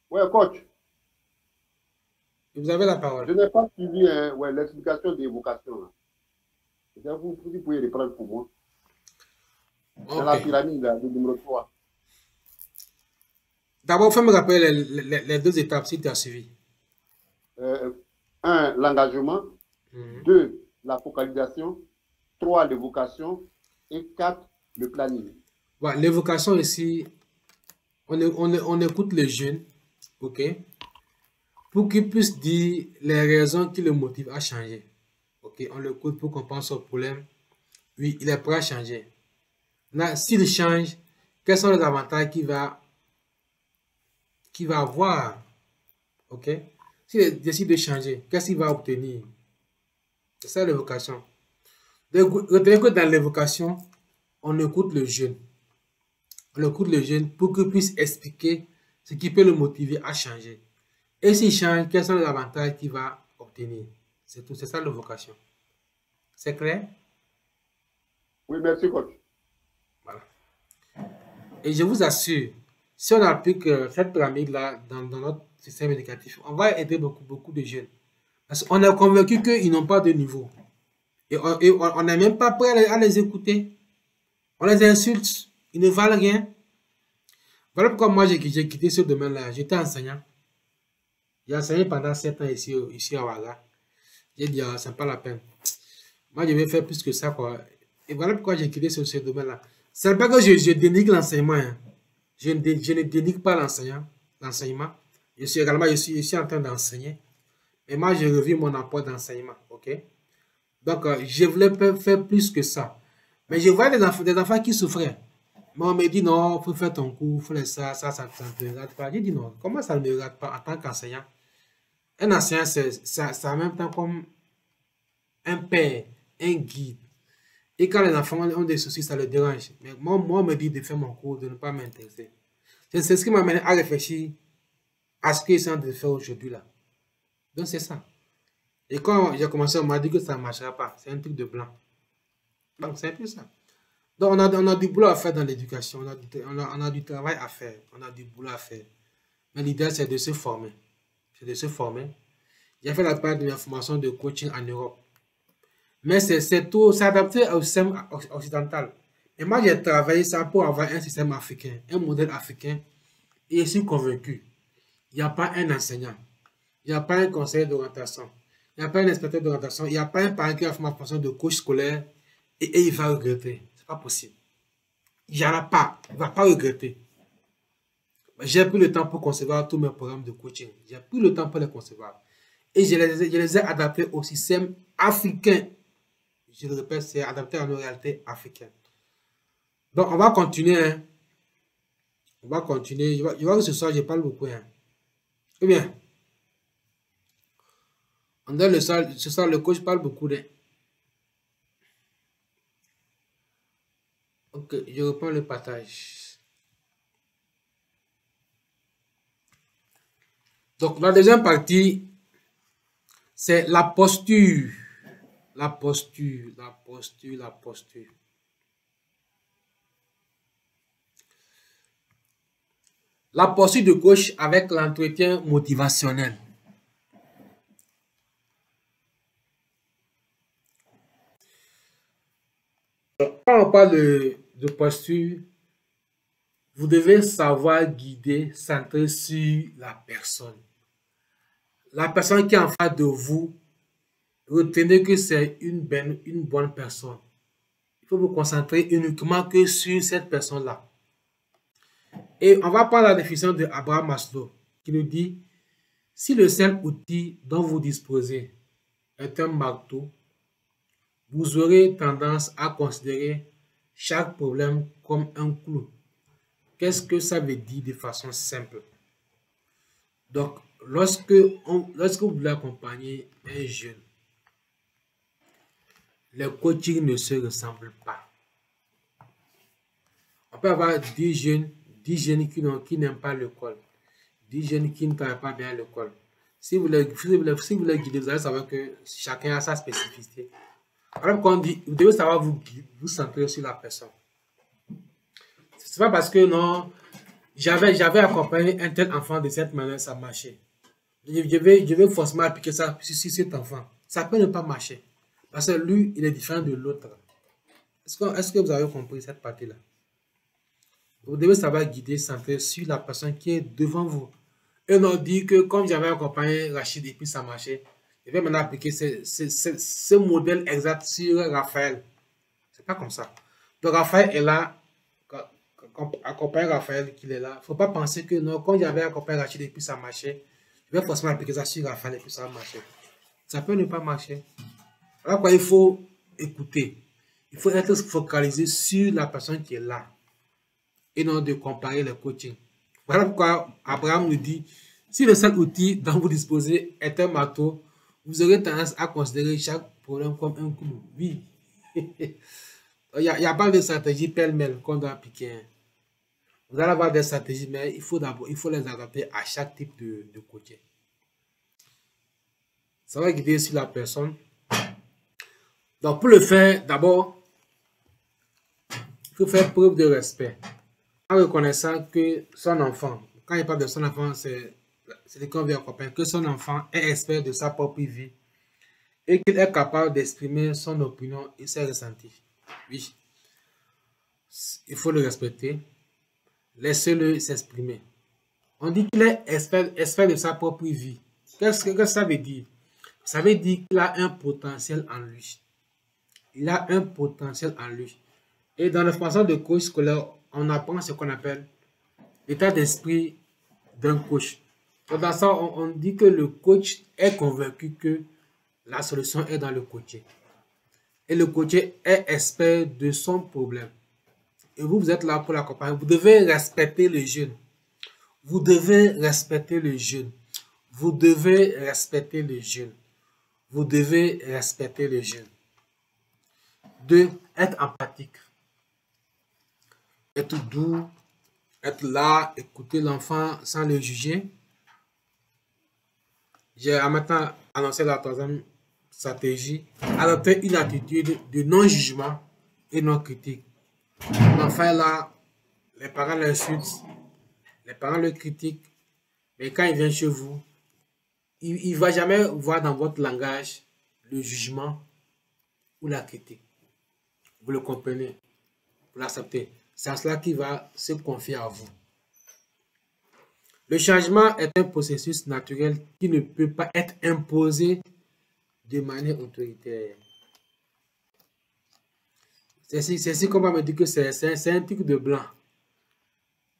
Oui, coach.
Vous avez la parole.
Je n'ai pas suivi l'explication d'évocation. Vous pouvez reprendre pour moi. Dans
Ok.
la pyramide, là, le numéro 3.
D'abord, fais me rappeler les deux étapes si tu as suivi.
1, l'engagement.
Mhm.
2, la focalisation. 3, l'évocation. Et 4, le planning.
Voilà, l'évocation ici, on écoute les jeunes, ok, pour qu'ils puissent dire les raisons qui le motivent à changer. Ok, on l'écoute pour qu'on pense au problème. Oui, il est prêt à changer. Là, s'il change, quels sont les avantages qu'il va avoir? Ok, s'il décide de changer, qu'est-ce qu'il va obtenir? C'est ça l'évocation. Donc, retenez que dans l'évocation, on écoute le jeune. On écoute le jeune pour qu'il puisse expliquer ce qui peut le motiver à changer. Et s'il change, quels sont les avantages qu'il va obtenir? C'est tout, c'est ça l'évocation. C'est clair?
Oui, merci, coach.
Voilà. Et je vous assure, si on applique cette pyramide-là dans notre système éducatif, on va aider beaucoup de jeunes. Parce qu'on est convaincu qu'ils n'ont pas de niveau. Et on n'est même pas prêt à les écouter. On les insulte. Ils ne valent rien. Voilà pourquoi moi j'ai quitté ce domaine-là. J'étais enseignant. J'ai enseigné pendant 7 ans ici à Ouaga. J'ai dit, ah, c'est pas la peine. Moi, je vais faire plus que ça, quoi. Et voilà pourquoi j'ai quitté ce domaine-là. C'est pas que je dénigre l'enseignement. Hein. Je ne dénigre pas l'enseignement. Je suis en train d'enseigner. Et moi, je revis mon apport d'enseignement. Ok? Donc, je voulais faire plus que ça. Mais je voyais des enfants qui souffraient. Mais on me dit non, il faut faire ton cours, il faut faire ça ne te regarde pas. J'ai dit non, comment ça ne me regarde pas en tant qu'enseignant? Un enseignant, c'est en même temps comme un père, un guide. Et quand les enfants ont des soucis, ça les dérange. Mais moi, on me dit de faire mon cours, de ne pas m'intéresser. C'est ce qui m'a amené à réfléchir à ce qu'ils sont en train de faire aujourd'hui là. Donc c'est ça. Et quand j'ai commencé, on m'a dit que ça ne marchera pas. C'est un truc de blanc. Donc c'est un peu ça. Donc on a du boulot à faire dans l'éducation. On a du travail à faire. On a du boulot à faire. Mais l'idée, c'est de se former. C'est de se former. J'ai fait la part de ma formation de coaching en Europe. Mais c'est tout, c'est adapté au système occidental. Et moi, j'ai travaillé ça pour avoir un système africain, un modèle africain. Et je suis convaincu. Il n'y a pas un enseignant. Il n'y a pas un conseiller d'orientation. Il n'y a pas un inspecteur d'orientation. Il n'y a pas un parent qui a fait ma formation de coach scolaire et il va regretter. C'est pas possible. Il n'y en a pas. Il ne va pas regretter. J'ai pris le temps pour concevoir tous mes programmes de coaching. J'ai pris le temps pour les concevoir. Et je les ai adaptés au système africain. Je le répète, c'est adapté à nos réalités africaines. Donc, on va continuer. Hein. On va continuer. Je vois que ce soir, je parle beaucoup. Hein. Eh bien, ce soir, le coach parle beaucoup. Hein. Ok, je reprends le partage. Donc, la deuxième partie, c'est la posture. La posture, la posture, la posture. La posture de coach avec l'entretien motivationnel. Quand on parle de posture, vous devez savoir guider, centrer sur la personne. La personne qui est en face de vous, retenez que c'est une bonne personne. Il faut vous concentrer uniquement que sur cette personne-là. Et on va prendre la définition de Abraham Maslow qui nous dit, si le seul outil dont vous disposez est un marteau, vous aurez tendance à considérer chaque problème comme un clou. Qu'est-ce que ça veut dire de façon simple? Donc, lorsque vous voulez accompagner un jeune, le coaching ne se ressemble pas. On peut avoir 10 jeunes qui n'aiment pas l'école, 10 jeunes qui ne travaillent pas bien à l'école. Si vous les guidez, vous allez savoir que chacun a sa spécificité. Alors qu'on dit, vous devez savoir vous centrer sur la personne. C'est pas parce que non, j'avais accompagné un tel enfant de cette manière, ça marchait. Je vais forcément appliquer ça sur cet enfant. Ça peut ne pas marcher. Parce que lui, il est différent de l'autre. Est-ce que vous avez compris cette partie-là? Vous devez savoir guider, centrer sur la personne qui est devant vous. Et non dire que comme j'avais accompagné Rachid et puis ça marchait, je vais maintenant appliquer ce modèle exact sur Raphaël. C'est pas comme ça. Donc Raphaël est là, accompagner Raphaël qu'il est là. Il ne faut pas penser que non, quand j'avais accompagné Rachid et puis ça marchait, je vais forcément appliquer ça sur Raphaël et puis ça va marcher. Ça peut ne pas marcher. Alors quoi, il faut écouter. Il faut être focalisé sur la personne qui est là et non de comparer les coachings. Voilà pourquoi Abraham nous dit, si le seul outil dont vous disposez est un marteau, vous aurez tendance à considérer chaque problème comme un clou. Oui. Il n'y a pas de stratégie pêle-mêle qu'on doit appliquer. Vous allez avoir des stratégies, mais il faut les adapter à chaque type de coaching. Ça va guider sur la personne. Donc, pour le faire, d'abord, il faut faire preuve de respect. En reconnaissant que son enfant, quand il parle de son enfant, c'est qu'on vient accompagner, que son enfant est expert de sa propre vie et qu'il est capable d'exprimer son opinion et ses ressentis. Oui, il faut le respecter. Laissez-le s'exprimer. On dit qu'il est expert de sa propre vie. Qu'est-ce que ça veut dire? Ça veut dire qu'il a un potentiel en lui. Il a un potentiel en lui. Et dans la formation de coach scolaire, on apprend ce qu'on appelle l'état d'esprit d'un coach. Donc dans ça, on dit que le coach est convaincu que la solution est dans le coaché. Et le coaché est expert de son problème. Et vous êtes là pour l'accompagner. Vous devez respecter le jeune. Vous devez respecter le jeune. Vous devez respecter le jeune. Vous devez respecter le jeune. 2. Être empathique. Être doux. Être là, écouter l'enfant sans le juger. J'ai en même temps annoncé la troisième stratégie. Adopter une attitude de non-jugement et non-critique. L'enfant est là, les parents l'insultent, les parents le critiquent, mais quand il vient chez vous, il ne va jamais voir dans votre langage le jugement ou la critique. Vous le comprenez, vous l'acceptez. C'est à cela qu'il va se confier à vous. Le changement est un processus naturel qui ne peut pas être imposé de manière autoritaire. C'est si qu'on va me dire que c'est un truc de blanc.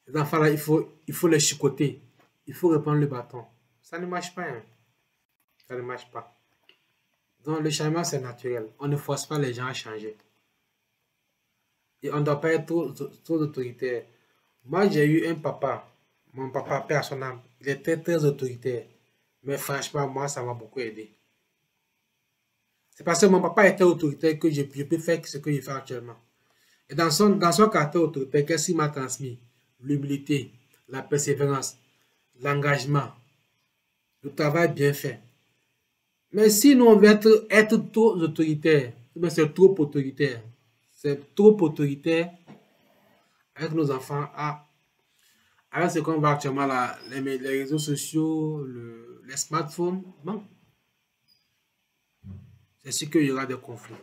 Les enfants là, il faut les chicoter. Il faut reprendre le bâton. Ça ne marche pas. Hein. Ça ne marche pas. Donc le changement c'est naturel. On ne force pas les gens à changer. Et on ne doit pas être trop autoritaire. Moi j'ai eu un papa. Mon papa, père à son âme. Il était très autoritaire. Mais franchement, moi ça m'a beaucoup aidé. C'est parce que mon papa était autoritaire que je peux faire ce que je fais actuellement. Et dans son caractère autoritaire, qu'est-ce qu'il m'a transmis? L'humilité, la persévérance, l'engagement, le travail bien fait. Mais si nous on veut être trop autoritaire, c'est trop autoritaire. C'est trop autoritaire avec nos enfants. Avec ce qu'on voit actuellement là, les réseaux sociaux, les smartphones, bon. C'est sûr qu'il y aura des conflits.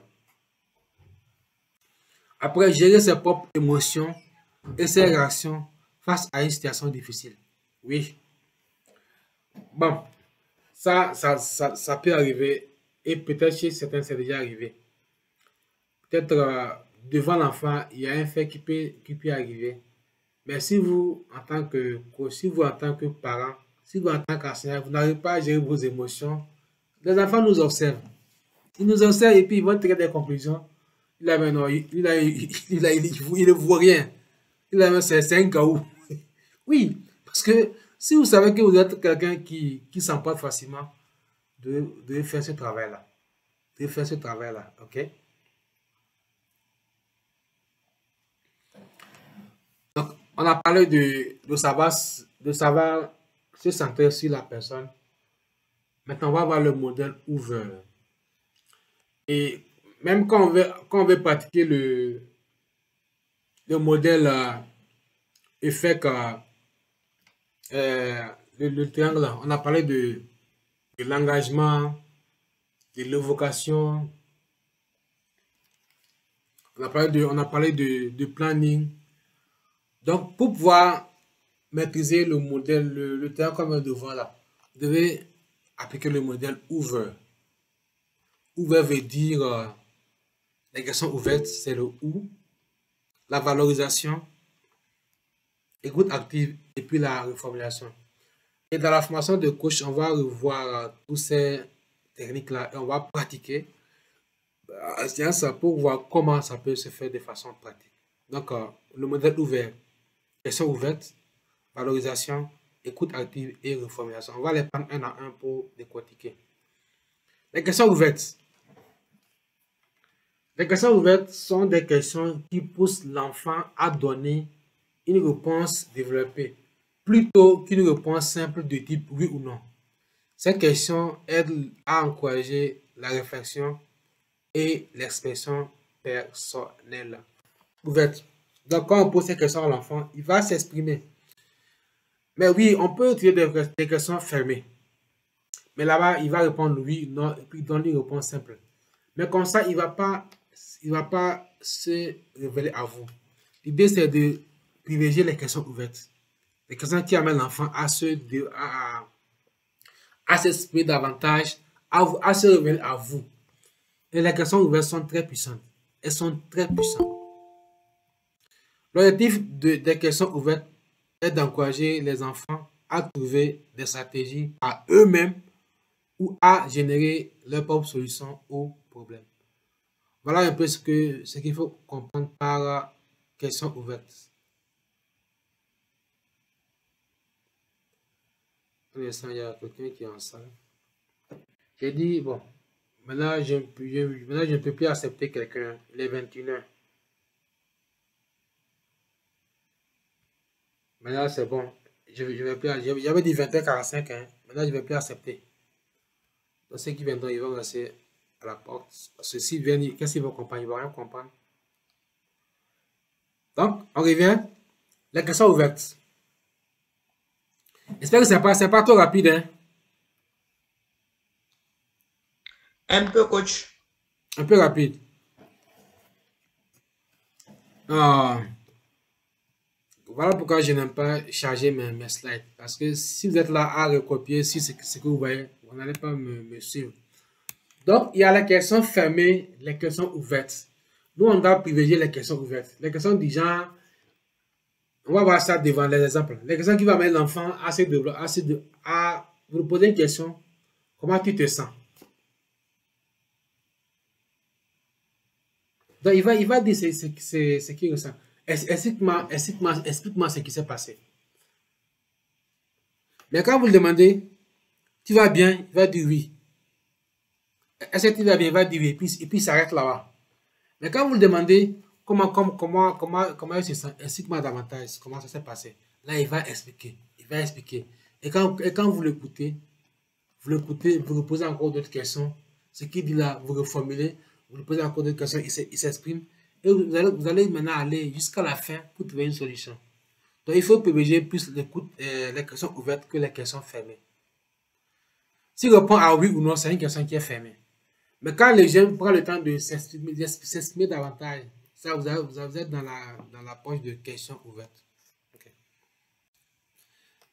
Après, gérer ses propres émotions et ses réactions face à une situation difficile. Oui. Bon, ça peut arriver et peut-être chez certains, c'est déjà arrivé. Peut-être devant l'enfant, il y a un fait qui peut arriver. Mais si vous, en tant que coach, si vous, en tant que parent, si vous, en tant qu'enseignant, vous n'arrivez pas à gérer vos émotions, les enfants nous observent. Ils nous observent et puis ils vont tirer des conclusions. Il ne voit rien. C'est un gaou. Oui, parce que si vous savez que vous êtes quelqu'un qui s'emporte facilement, de faire ce travail-là. De faire ce travail-là, ok? Donc, on a parlé de savoir se centrer sur la personne. Maintenant, on va voir le modèle ouvert. Et même quand on veut pratiquer le modèle effet le triangle, on a parlé de l'engagement, de l'évocation, On a parlé de planning. Donc, pour pouvoir maîtriser le modèle, le terme comme un devoir là, vous devez appliquer le modèle Hoover. Hoover veut dire les questions ouvertes, c'est le où, la valorisation, écoute active et puis la reformulation. Et dans la formation de coach, on va revoir toutes ces techniques-là et on va pratiquer pour voir comment ça peut se faire de façon pratique. Donc, le modèle ouvert, question ouverte, valorisation, écoute active et reformulation. On va les prendre un à un pour décortiquer. Les questions ouvertes. Les questions ouvertes sont des questions qui poussent l'enfant à donner une réponse développée plutôt qu'une réponse simple de type oui ou non. Ces questions aident à encourager la réflexion et l'expression personnelle. Ouverte. Donc, quand on pose ces questions à l'enfant, il va s'exprimer. Mais oui, on peut utiliser des questions fermées. Mais là-bas, il va répondre oui, non, et puis donner une réponse simple. Mais comme ça, il va pas se révéler à vous. L'idée, c'est de privilégier les questions ouvertes. Les questions qui amènent l'enfant à s'exprimer davantage, à se révéler à vous. Et les questions ouvertes sont très puissantes. Elles sont très puissantes. L'objectif des questions ouvertes est d'encourager les enfants à trouver des stratégies par eux-mêmes ou à générer leurs propres solutions aux problèmes. Voilà un peu ce qu'il faut comprendre par questions ouvertes. Pour l'instant, il y a quelqu'un qui est en salle. J'ai dit, bon, maintenant je ne peux plus accepter quelqu'un. Il est 21h. Maintenant, c'est bon. J'avais dit 20h45. Hein. Maintenant, je ne vais plus accepter. Donc, ceux qui viendront, ils vont rester à la porte. Parce que s'ils viennent, qu'est-ce qu'ils vont comprendre? Ils ne vont rien comprendre. Donc, on revient. Les questions ouvertes. J'espère que ce n'est pas trop rapide. Hein?
Un peu, coach.
Un peu rapide. Voilà pourquoi je n'aime pas charger mes slides. Parce que si vous êtes là à recopier si ce que vous voyez, vous n'allez pas me suivre. Donc, il y a les questions fermées, les questions ouvertes. Nous, on doit privilégier les questions ouvertes. Les questions du genre, on va voir ça devant les exemples. Les questions qui vont mettre l'enfant à vous poser une question. Comment tu te sens? Donc, il va dire ce qu'il ressent. Explique-moi ce qui s'est passé. Mais quand vous le demandez, tu vas bien, il va dire oui. Est-ce que tu vas bien, il va dire oui, et puis il s'arrête là-bas. Mais quand vous le demandez, comment il se sent, explique-moi davantage comment ça s'est passé. Là, il va expliquer. Et quand vous l'écoutez, vous lui posez encore d'autres questions. Ce qu'il dit là, vous reformulez, vous lui posez encore d'autres questions, il s'exprime. Et vous allez maintenant aller jusqu'à la fin pour trouver une solution. Donc, il faut privilégier plus les questions ouvertes que les questions fermées. S'il répond à oui ou non, c'est une question qui est fermée. Mais quand les jeunes prennent le temps de s'exprimer davantage, ça vous êtes dans la poche de questions ouvertes. Okay.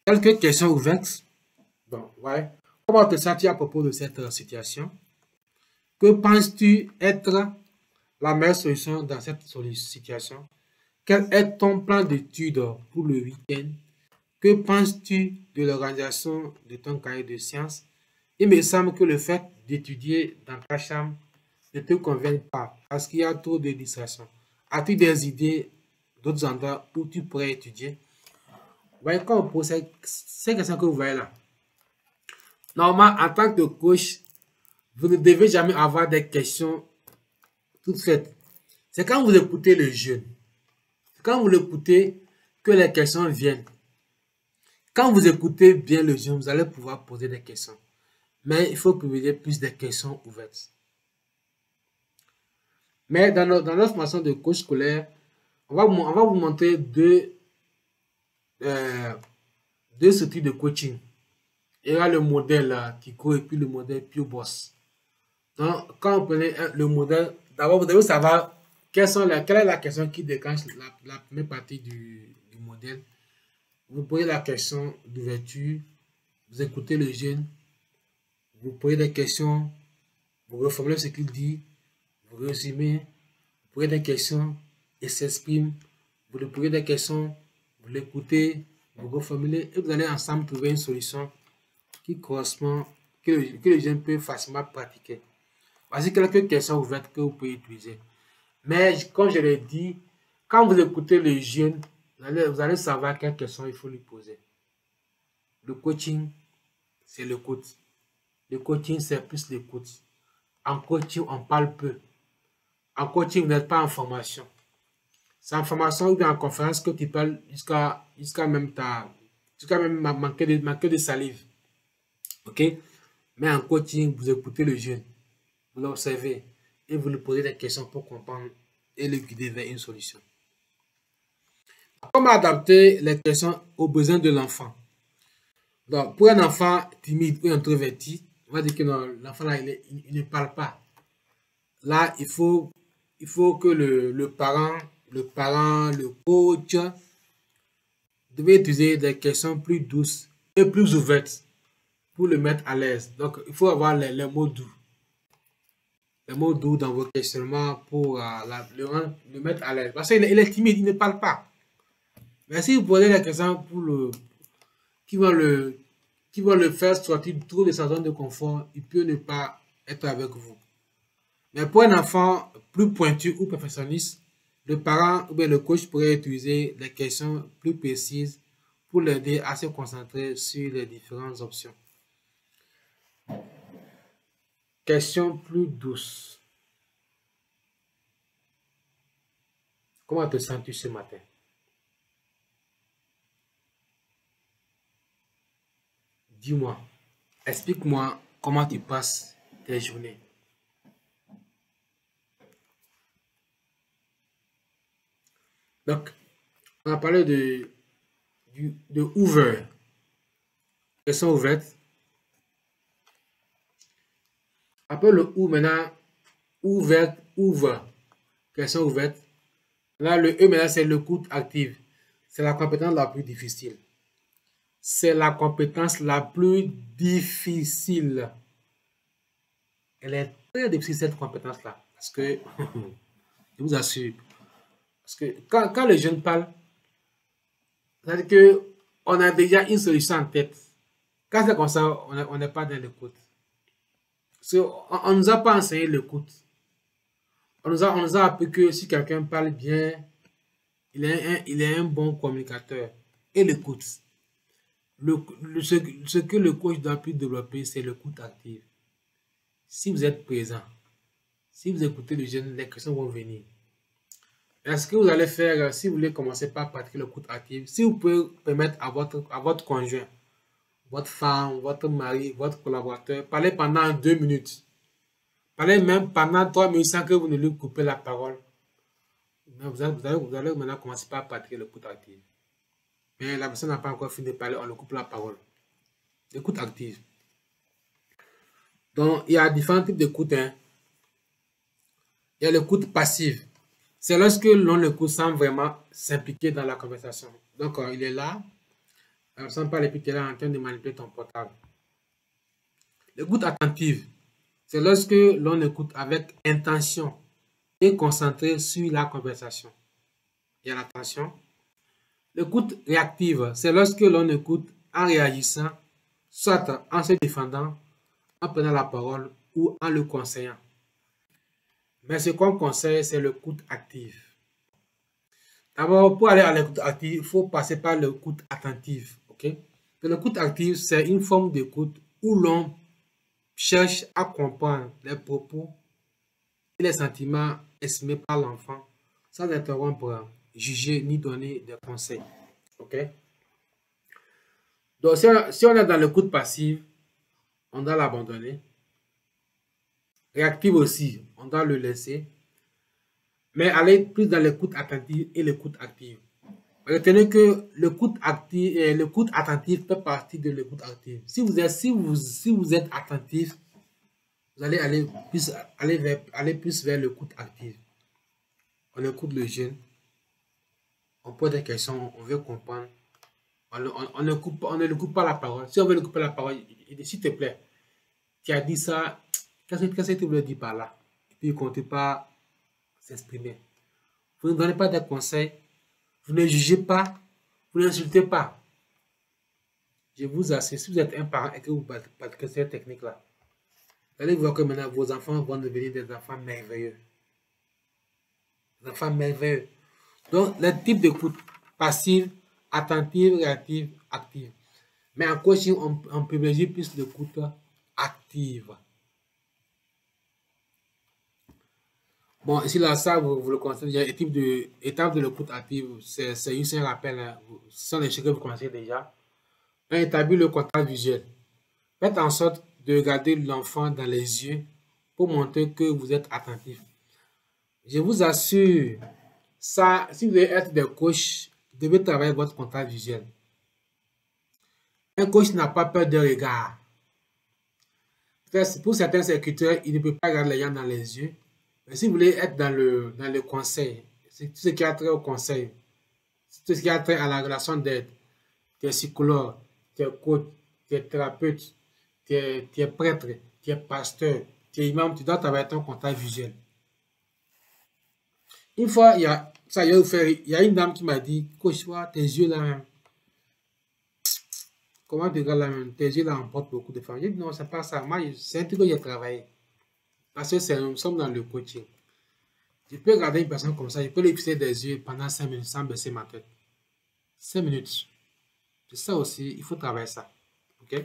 Quelques questions ouvertes. Bon, ouais. Comment te sens-tu à propos de cette situation? Que penses-tu être la meilleure solution dans cette situation? Quel est ton plan d'études pour le week-end? Que penses-tu de l'organisation de ton cahier de sciences? Il me semble que le fait d'étudier dans ta chambre ne te convient pas parce qu'il y a trop de distractions. As-tu des idées d'autres endroits où tu pourrais étudier? Vous voyez, quand on pose ces questions que vous voyez là, normalement, en tant que coach, vous ne devez jamais avoir des questions toutes faites. C'est quand vous écoutez le jeune, c'est quand vous l'écoutez que les questions viennent. Quand vous écoutez bien le jeune, vous allez pouvoir poser des questions. Mais il faut privilégier plus des questions ouvertes. Mais dans notre formation de coach scolaire, on va vous montrer deux structures de coaching. Il y a le modèle Kiko et puis le modèle Pure Boss. Donc, quand vous prenez le modèle, d'abord vous devez savoir quelle est la question qui déclenche la première partie du modèle? Vous posez la question d'ouverture, vous écoutez le jeune, vous posez des questions, vous reformulez ce qu'il dit, vous résumez, vous posez des questions, il s'exprime, vous lui posez des questions, vous l'écoutez, vous reformulez et vous allez ensemble trouver une solution qui correspond, que le jeune peut facilement pratiquer. Voici quelques questions ouvertes que vous pouvez utiliser. Mais comme je l'ai dit, quand vous écoutez le jeune, vous allez savoir quelles questions il faut lui poser. Le coaching, c'est l'écoute. Le coaching, c'est plus l'écoute. En coaching, on parle peu. En coaching, vous n'êtes pas en formation. C'est en formation ou bien en conférence que tu parles jusqu'à même manquer de salive. OK? Mais en coaching, vous écoutez le jeune, vous l'observez et vous lui posez des questions pour comprendre et le guider vers une solution. Comment adapter les questions aux besoins de l'enfant? Donc, pour un enfant timide ou introverti, on va dire que l'enfant là, il ne parle pas. Là, il faut que le parent, le coach, devait utiliser des questions plus douces et plus ouvertes pour le mettre à l'aise. Donc, il faut avoir les mots doux. Les mots doux dans vos questionnements pour le mettre à l'aise. Parce qu'il est timide, il ne parle pas. Mais si vous posez des questions qui vont le faire sortir trop de sa zone de confort, il peut ne pas être avec vous. Mais pour un enfant plus pointu ou perfectionniste, le parent ou bien le coach pourrait utiliser des questions plus précises pour l'aider à se concentrer sur les différentes options. Question plus douce. Comment te sens-tu ce matin? Dis-moi, explique-moi comment tu passes tes journées. Donc, on a parlé de ouvert. Question ouverte. Après le ou maintenant, ouvert, ouvre. Question ouverte. Là, le E maintenant, c'est l'écoute active. C'est la compétence la plus difficile. C'est la compétence la plus difficile. Elle est très difficile, cette compétence-là. Parce que, je vous assure, parce que quand les jeunes parlent, c'est-à-dire qu'on a déjà une solution en tête. Quand c'est comme ça, on n'est pas dans l'écoute. On ne nous a pas enseigné l'écoute. On nous a appris que si quelqu'un parle bien, il est un bon communicateur. Et l'écoute. Ce que le coach doit plus développer, c'est l'écoute active. Si vous êtes présent, si vous écoutez le jeune, les questions vont venir. Est-ce que vous allez faire, si vous voulez commencer par pratiquer l'écoute active, si vous pouvez permettre à votre conjoint, votre femme, votre mari, votre collaborateur, parler pendant 2 minutes. Parlez même pendant 3 minutes sans que vous ne lui coupez la parole. Vous allez maintenant commencer par pratiquer l'écoute active. Mais la personne n'a pas encore fini de parler, on lui coupe la parole. L'écoute active. Donc, il y a différents types d'écoute. Il y a l'écoute passive. C'est lorsque l'on écoute sans vraiment s'impliquer dans la conversation. Donc, il est là. La personne parle et puis tu es là en train de manipuler ton portable. L'écoute attentive. C'est lorsque l'on écoute avec intention et concentré sur la conversation. Il y a l'attention. L'écoute réactive, c'est lorsque l'on écoute en réagissant, soit en se défendant, en prenant la parole ou en le conseillant. Mais ce qu'on conseille, c'est l'écoute active. D'abord, pour aller à l'écoute active, il faut passer par l'écoute attentive. Okay? L'écoute active, c'est une forme d'écoute où l'on cherche à comprendre les propos et les sentiments exprimés par l'enfant sans interrompre, juger ni donner des conseils. Ok? Donc, si on est dans l'écoute passive, on doit l'abandonner. Réactive aussi, on doit le laisser. Mais aller plus dans l'écoute attentive et l'écoute active. Retenez que l'écoute active et l'écoute attentive fait partie de l'écoute active. Si vous êtes attentif, vous allez aller plus vers l'écoute active. on écoute le jeune, on pose des questions, on veut comprendre. On ne lui coupe pas la parole. Si on veut lui couper la parole, il dit, s'il te plaît, tu as dit ça, qu'est-ce que tu voulais dire par là? Et puis il ne compte pas s'exprimer. Vous ne donnez pas des conseils, vous ne jugez pas, vous n'insultez pas. Je vous assure, si vous êtes un parent et que vous pratiquez cette technique-là, vous allez voir que maintenant vos enfants vont devenir des enfants merveilleux. Des enfants merveilleux. Donc, le type d'écoute passive, attentive, réactive, active. Mais en coaching, on privilégie plus l'écoute active. Bon, ici, là, ça, vous le connaissez déjà. Étape de l'écoute active, c'est juste un rappel. Hein. Ce sont des choses que vous connaissez déjà. Établir le contact visuel. Faites en sorte de regarder l'enfant dans les yeux pour montrer que vous êtes attentif. Je vous assure, ça, si vous voulez être des coachs, vous devez travailler votre contact visuel. Un coach n'a pas peur de regard. Pour certains écriteurs, il ne peut pas regarder les gens dans les yeux. Mais si vous voulez être dans le conseil, c'est tout ce qui a trait au conseil, tout ce qui a trait à la relation d'aide, tu es psychologue, tu es coach, tu es thérapeute, tu es prêtre, tu es pasteur, tu es imam, tu dois travailler ton contact visuel. Une fois, il y a une dame qui m'a dit, coach, tes yeux là même. Comment tu regardes là même? Tes yeux là emportent beaucoup de femmes. J'ai dit non, c'est pas ça. Moi, c'est un truc que j'ai travaillé. Parce que nous sommes dans le coaching. Je peux regarder une personne comme ça, je peux lui fixer des yeux pendant 5 minutes sans baisser ma tête. 5 minutes. C'est ça aussi, il faut travailler ça. Ok?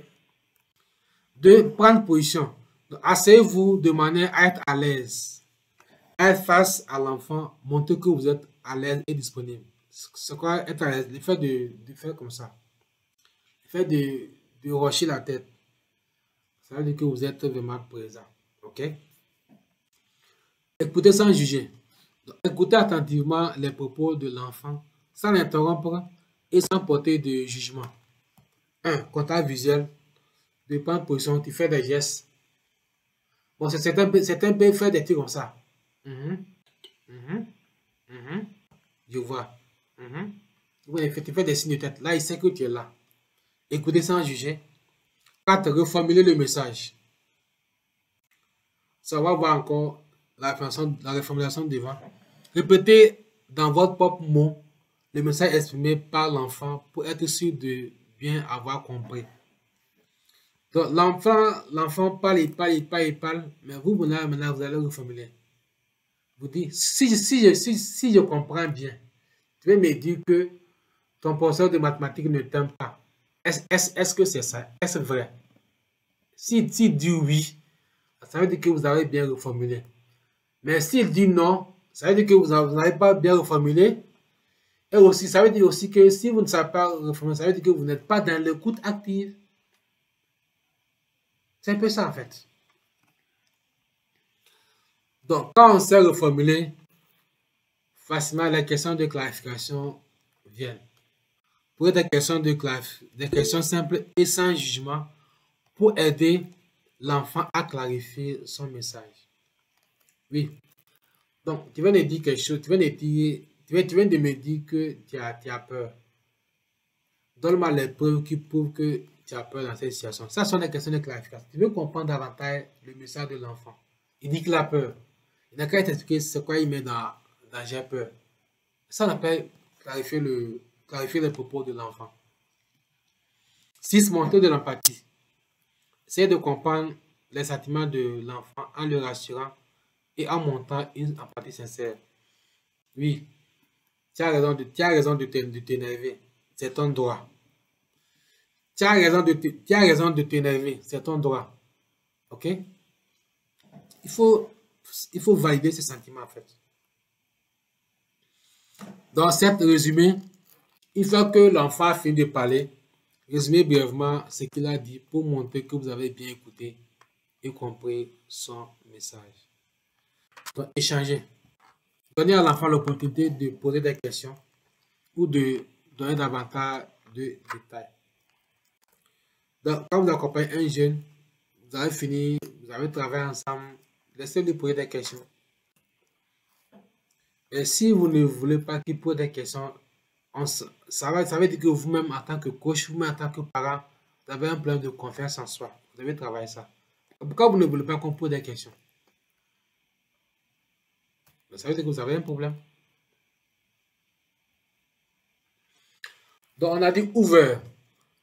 2. Prendre position. Asseyez-vous de manière à être à l'aise. Être face à l'enfant, montrer que vous êtes à l'aise et disponible. C'est quoi être à l'aise? Le fait de faire comme ça. Le fait de hocher la tête. Ça veut dire que vous êtes vraiment présent. Ok? Écoutez sans juger. Donc, écoutez attentivement les propos de l'enfant sans l'interrompre et sans porter de jugement. 1. Contact visuel. 2. Prendre position. Tu fais des gestes. Bon, c'est un peu faire des trucs comme ça. Je vois. Tu fais des signes de tête. Là, il sait que tu es là. Écoutez sans juger. 4. Reformuler le message. Ça va voir encore la reformulation devant. Répétez dans votre propre mot le message exprimé par l'enfant pour être sûr de bien avoir compris. Donc, l'enfant parle, il parle, mais vous, maintenant, vous allez reformuler. Vous dites, si je comprends bien, tu vas me dire que ton professeur de mathématiques ne t'aime pas. Est-ce que c'est ça? Est-ce vrai? S'il dit oui, ça veut dire que vous avez bien reformulé. Mais s'il dit non, ça veut dire que vous n'avez pas bien reformulé. Et aussi, ça veut dire aussi que si vous ne savez pas reformuler, ça veut dire que vous n'êtes pas dans l'écoute active. C'est un peu ça en fait. Donc, quand on sait reformuler, facilement les questions de clarification viennent. Pour des questions simples et sans jugement, pour aider l'enfant à clarifier son message. Oui. Donc, tu viens de dire quelque chose, tu viens de me dire que tu as peur. Donne-moi les preuves qui prouvent que tu as peur dans cette situation. Ça sont des questions de clarification. Tu veux comprendre davantage le message de l'enfant. Il dit qu'il a peur. Il n'a qu'à t'expliquer c'est quoi il met dans j'ai peur. Ça, on appelle clarifier les propos de l'enfant. 6. Montrer de l'empathie. Essayez de comprendre les sentiments de l'enfant en le rassurant et en montrant une empathie sincère. Oui, tu as raison de t'énerver. C'est ton droit. Tu as raison de t'énerver. C'est ton droit. Ok? Il faut valider ces sentiments en fait. Dans cette résumé, une fois que l'enfant a fini de parler, résumez brièvement ce qu'il a dit pour montrer que vous avez bien écouté et compris son message. Donc, échanger. Donnez à l'enfant l'opportunité de poser des questions ou de donner davantage de détails. Donc, quand vous accompagnez un jeune, vous avez fini, vous avez travaillé ensemble, laissez-lui poser des questions. Et si vous ne voulez pas qu'il pose des questions, ça veut dire que vous-même, en tant que coach, vous-même, en tant que parent, vous avez un problème de confiance en soi. Vous devez travailler ça. Pourquoi vous ne voulez pas qu'on pose des questions? Ça veut dire que vous avez un problème. Donc, on a dit ouvert.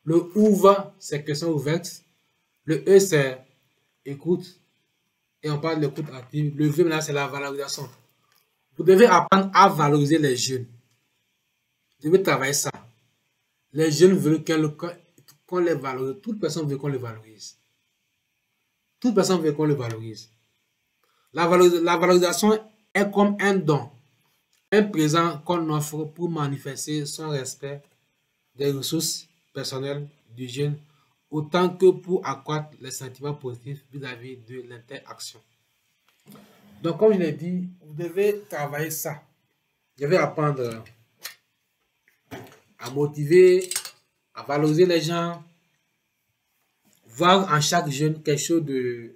Le ouvert, c'est question ouverte. Le E, c'est écoute. Et on parle de l'écoute active. Le V, là, c'est la valorisation. Vous devez apprendre à valoriser les jeunes. Vous devez travailler ça. Les jeunes veulent qu'on les valorise. Toute personne veut qu'on les valorise. Toute personne veut qu'on les valorise. La valorisation est comme un don. Un présent qu'on offre pour manifester son respect des ressources personnelles du jeune, autant que pour accroître les sentiments positifs vis-à-vis de l'interaction. Donc, comme je l'ai dit, vous devez travailler ça. Vous devez apprendre à motiver, à valoriser les gens, voir en chaque jeune quelque chose de...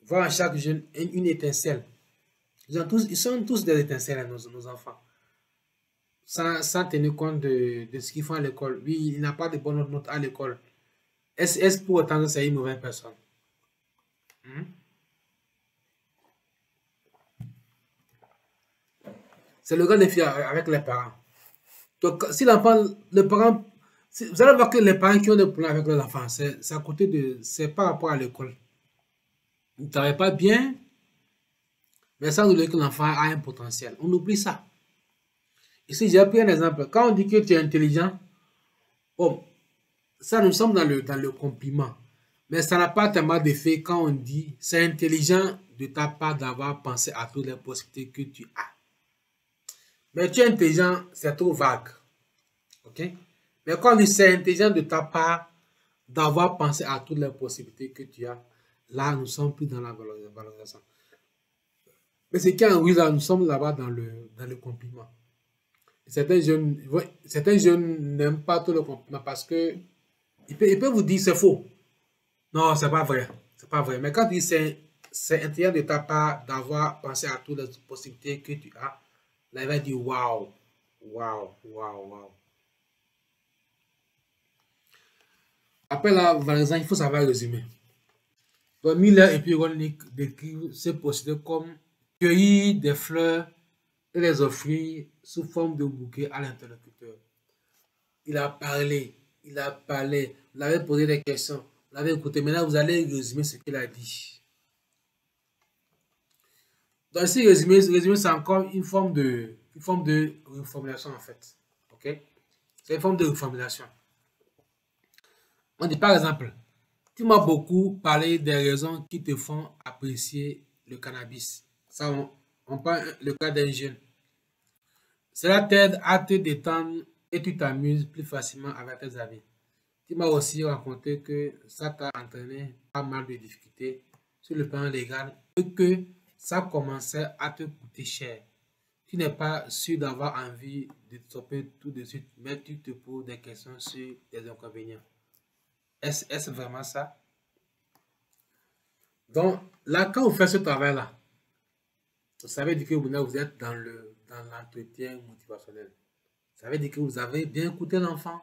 Voir en chaque jeune une étincelle. Ils sont tous des étincelles, nos enfants. Sans tenir compte de ce qu'ils font à l'école. Oui, il n'a pas de bonnes notes à l'école. Est-ce pour autant que c'est une mauvaise personne? C'est le grand défi avec les parents. Donc, si l'enfant, le parent, vous allez voir que les parents qui ont des problèmes avec leurs enfants, c'est à côté de, c'est par rapport à l'école. Vous ne travaillez pas bien, mais ça veut dire que l'enfant a un potentiel. On oublie ça. Ici, j'ai pris un exemple. Quand on dit que tu es intelligent, bon, ça nous semble dans le compliment. Mais ça n'a pas tellement d'effet quand on dit c'est intelligent de ta part d'avoir pensé à toutes les possibilités que tu as. Mais tu es intelligent, c'est trop vague. Ok? Mais quand on dit c'est intelligent de ta part d'avoir pensé à toutes les possibilités que tu as, là, nous sommes plus dans la valorisation. Mais c'est quand oui, là, nous sommes là-bas dans le compliment. Certains jeunes n'aiment pas tout le compliment parce que il peut vous dire c'est faux. Non, c'est pas vrai. C'est pas vrai. Mais quand il dit c'est intelligent de ta part d'avoir pensé à toutes les possibilités que tu as, là, il va dire waouh, waouh, waouh, waouh. Après la valorisation, il faut savoir résumer. Donc, Miller et puis Rolnick décrivent ce procédé comme cueillir des fleurs et les offrir sous forme de bouquet à l'interlocuteur. Il a parlé, vous avez posé des questions, vous l'avez écouté. Maintenant, vous allez résumer ce qu'il a dit. Donc, ici, résumer c'est encore une forme de reformulation en fait. Ok? C'est une forme de reformulation. On dit par exemple, tu m'as beaucoup parlé des raisons qui te font apprécier le cannabis. Ça, on prend le cas d'un jeune. Cela t'aide à te détendre et tu t'amuses plus facilement avec tes amis. Tu m'as aussi raconté que ça t'a entraîné pas mal de difficultés sur le plan légal et que ça commençait à te coûter cher. Tu n'es pas sûr d'avoir envie de te stopper tout de suite, mais tu te poses des questions sur les inconvénients. Est-ce vraiment ça? Donc, là, quand vous faites ce travail-là, vous savez dire que vous êtes dans l'entretien motivationnel. Ça veut dire que vous avez bien écouté l'enfant.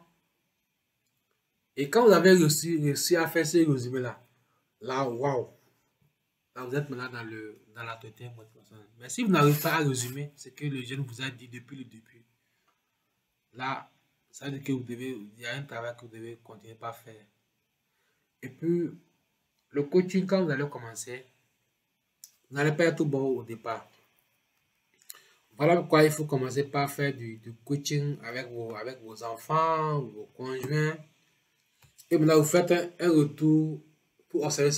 Et quand vous avez réussi à faire ce résumé-là, là, waouh! Là, vous êtes maintenant dans l'entretien motivationnel. Mais si vous n'arrivez pas à résumer ce que le jeune vous a dit depuis le début, là, ça veut dire que il y a un travail que vous devez continuer par faire. Et puis, le coaching, quand vous allez commencer, vous n'allez pas être bon au départ. Voilà pourquoi il faut commencer par faire du coaching avec vos enfants, vos conjoints. Et maintenant, vous faites un retour pour observer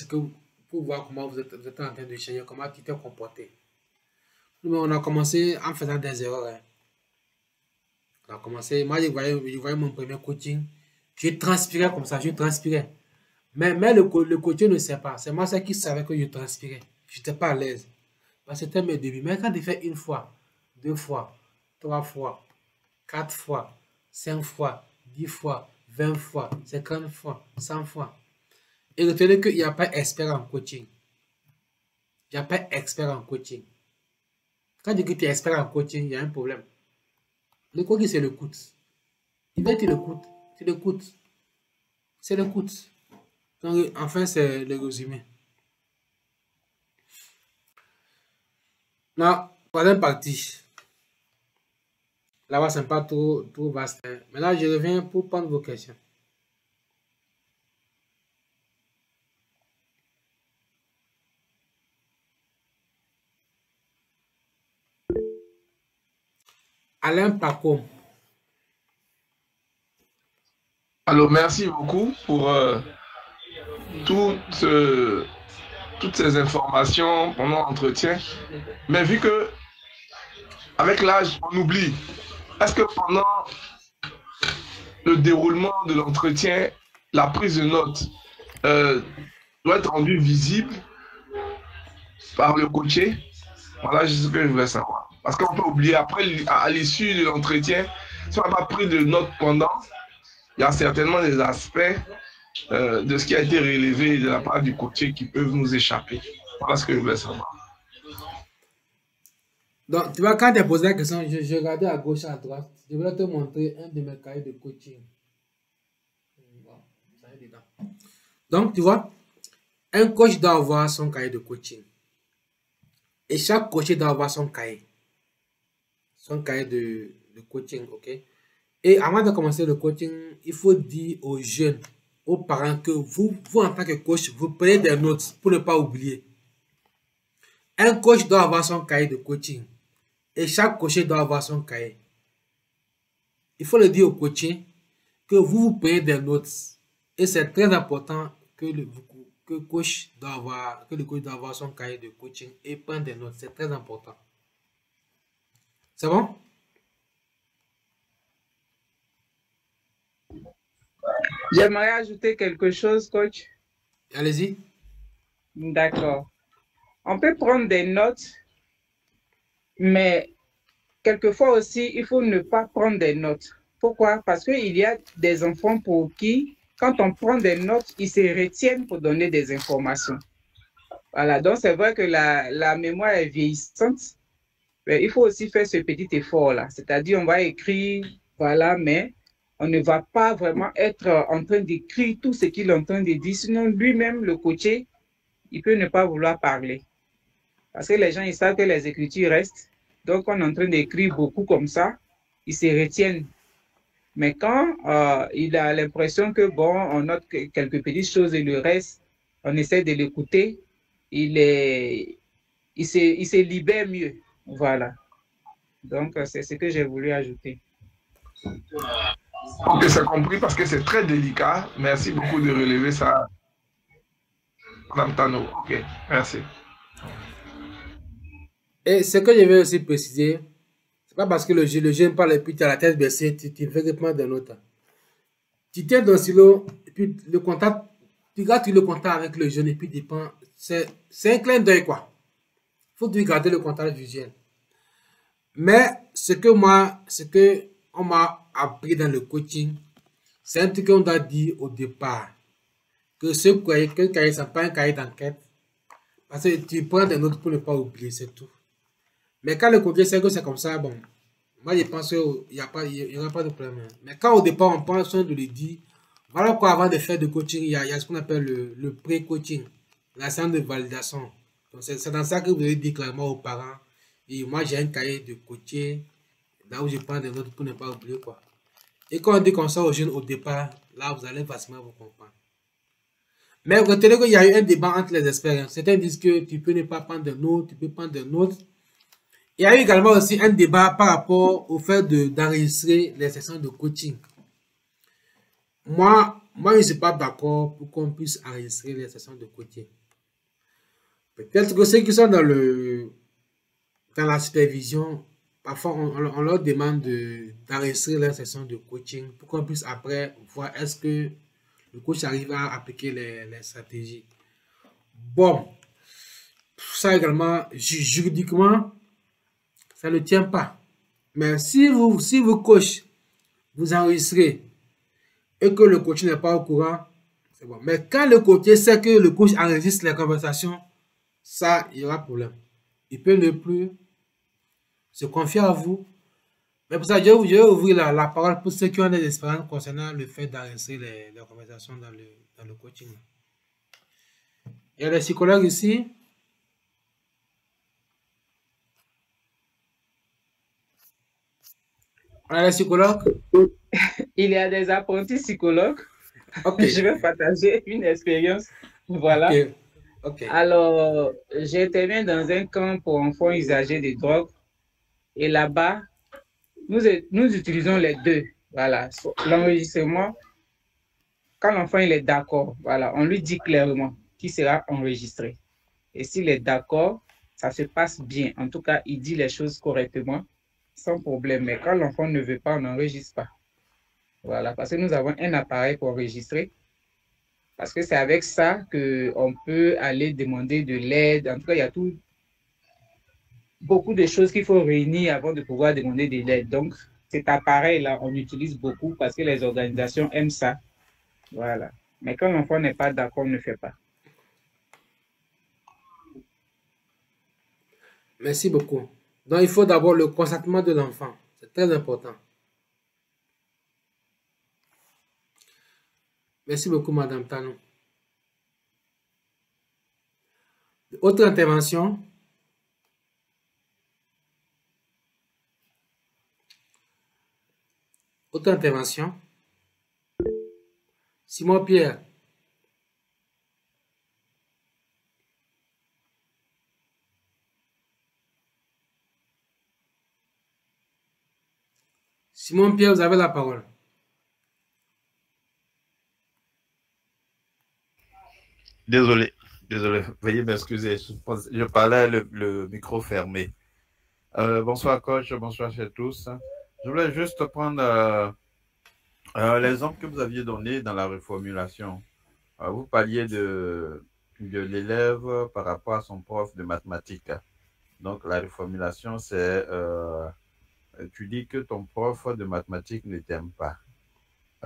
pour voir comment vous êtes en train de changer, comment tu t'es comporté. Nous, on a commencé en faisant des erreurs. Hein. On a commencé, moi je voyais mon premier coaching, je transpirais comme ça, je transpirais. Mais le coach ne sait pas. C'est moi qui savais que je transpirais. Je n'étais pas à l'aise. C'était mes débuts. Mais quand il fait une fois, 2 fois, 3 fois, 4 fois, 5 fois, 10 fois, 20 fois, 50 fois, 100 fois. Et retenez qu'il n'y a pas expert en coaching. Il n'y a pas expert en coaching. Quand tu dis que tu es expert en coaching, il y a un problème. Le coach, c'est le coût. Il va te le coût. C'est le coût. C'est le coût. Donc, enfin, c'est le résumé. Là, troisième partie. Là-bas, c'est pas trop vaste. Mais là, je reviens pour prendre vos questions. Alain Pacom.
Alors, merci beaucoup pour toutes ces informations pendant l'entretien. Mais vu que, avec l'âge, on oublie, est-ce que pendant le déroulement de l'entretien, la prise de notes doit être rendue visible par le coaché? Voilà, c'est ce que je voulais savoir. Parce qu'on peut oublier, après, à l'issue de l'entretien, si on n'a pas pris de notes pendant, il y a certainement des aspects de ce qui a été relevé de la part du coaché qui peuvent nous échapper. Voilà ce que je voulais savoir.
Donc, tu vois, quand tu as posé la question, je regardais à gauche et à droite. Je voulais te montrer un de mes cahiers de coaching. Bon, ça est dedans. Donc, tu vois, un coach doit avoir son cahier de coaching. Et chaque coach doit avoir son cahier. Son cahier de coaching, ok? Et avant de commencer le coaching, il faut dire aux jeunes, aux parents que vous en tant que coach, vous prenez des notes pour ne pas oublier. Un coach doit avoir son cahier de coaching. Et chaque coach doit avoir son cahier. Il faut le dire au coach que vous prenez des notes. Et c'est très important que le coach doit avoir son cahier de coaching et prendre des notes. C'est très important. C'est bon?
J'aimerais ajouter quelque chose, coach.
Allez-y.
D'accord. On peut prendre des notes, mais quelquefois aussi, il faut ne pas prendre des notes. Pourquoi? Parce qu'il y a des enfants pour qui, quand on prend des notes, ils se retiennent pour donner des informations. Voilà, donc c'est vrai que la mémoire est vieillissante, mais il faut aussi faire ce petit effort-là. C'est-à-dire, on va écrire, voilà, mais on ne va pas vraiment être en train d'écrire tout ce qu'il est en train de dire. Sinon, lui-même, le coaché, il peut ne pas vouloir parler. Parce que les gens, ils savent que les écritures restent. Donc, on est en train d'écrire beaucoup comme ça, ils se retiennent. Mais quand il a l'impression que, bon, on note quelques petites choses et le reste, on essaie de l'écouter, il se libère mieux. Voilà. Donc, c'est ce que j'ai voulu ajouter.
Ok, c'est compris parce que c'est très délicat. Merci beaucoup de relever ça, Madame Tano. Ok, merci.
Et ce que je vais aussi préciser, c'est pas parce que le jeune parle et puis tu as la tête baissée, tu fais prendre des notes. Tu tiens dans le silo et puis le contact, tu gardes le contact avec le jeune et puis tu prends. C'est un clin d'œil quoi. Il faut garder le contact visuel. Mais ce que on m'a appris dans le coaching, c'est un truc qu'on doit dire au départ. Que ce cahier, c'est pas un cahier d'enquête. Parce que tu prends des notes pour ne pas oublier, c'est tout. Mais quand le coach sait que c'est comme ça, bon, moi je pense qu'il n'y aura pas de problème. Mais quand au départ on prend soin de le dire, voilà quoi, avant de faire de coaching, il y a ce qu'on appelle le pré-coaching, la séance de validation. Donc c'est dans ça que vous allez dire clairement aux parents. Et moi j'ai un cahier de coaching, là où je prends des notes pour ne pas oublier quoi. Et quand on dit comme ça aux jeunes au départ, là vous allez facilement vous comprendre. Mais retenez qu'il y a eu un débat entre les experts. Certains disent que tu peux ne pas prendre de notes, tu peux prendre des notes. Il y a eu également aussi un débat par rapport au fait d'enregistrer les sessions de coaching. Moi, je ne suis pas d'accord pour qu'on puisse enregistrer les sessions de coaching. Peut-être que ceux qui sont dans la supervision, parfois on leur demande d'enregistrer les sessions de coaching pour qu'on puisse après voir est-ce que le coach arrive à appliquer les stratégies. Bon, ça également, juridiquement, ça ne tient pas. Mais si vous coach, vous enregistrez et que le coach n'est pas au courant, c'est bon. Mais quand le coach sait que le coach enregistre les conversations, ça, il y aura problème. Il peut ne plus se confier à vous. Mais pour ça, je vais ouvrir la parole pour ceux qui ont des expériences concernant le fait d'enregistrer les conversations dans le coaching. Il y a des psychologues ici. On a des psychologues.
Il y a des apprentis psychologues.
Ok.
Je vais partager une expérience. Voilà.
Ok.
Alors, j'ai été dans un camp pour enfants usagers de drogue. Et là-bas, nous utilisons les deux. Voilà. L'enregistrement, quand l'enfant il est d'accord, voilà, on lui dit clairement qu'il sera enregistré. Et s'il est d'accord, ça se passe bien. En tout cas, il dit les choses correctement, sans problème. Mais quand l'enfant ne veut pas, on n'enregistre pas. Voilà, parce que nous avons un appareil pour enregistrer. Parce que c'est avec ça qu'on peut aller demander de l'aide. En tout cas, il y a beaucoup de choses qu'il faut réunir avant de pouvoir demander de l'aide. Donc, cet appareil-là, on utilise beaucoup parce que les organisations aiment ça. Voilà. Mais quand l'enfant n'est pas d'accord, on ne fait pas.
Merci beaucoup. Donc, il faut d'abord le consentement de l'enfant. C'est très important. Merci beaucoup, Madame Talon. Autre intervention? Autre intervention? Simon Pierre. Simon Pierre, vous avez la parole.
Désolé, veuillez m'excuser, je parlais le micro fermé. Bonsoir coach, bonsoir à tous. Je voulais juste prendre l'exemple que vous aviez donné dans la reformulation. Vous parliez de l'élève par rapport à son prof de mathématiques. Donc la reformulation, c'est tu dis que ton prof de mathématiques ne t'aime pas.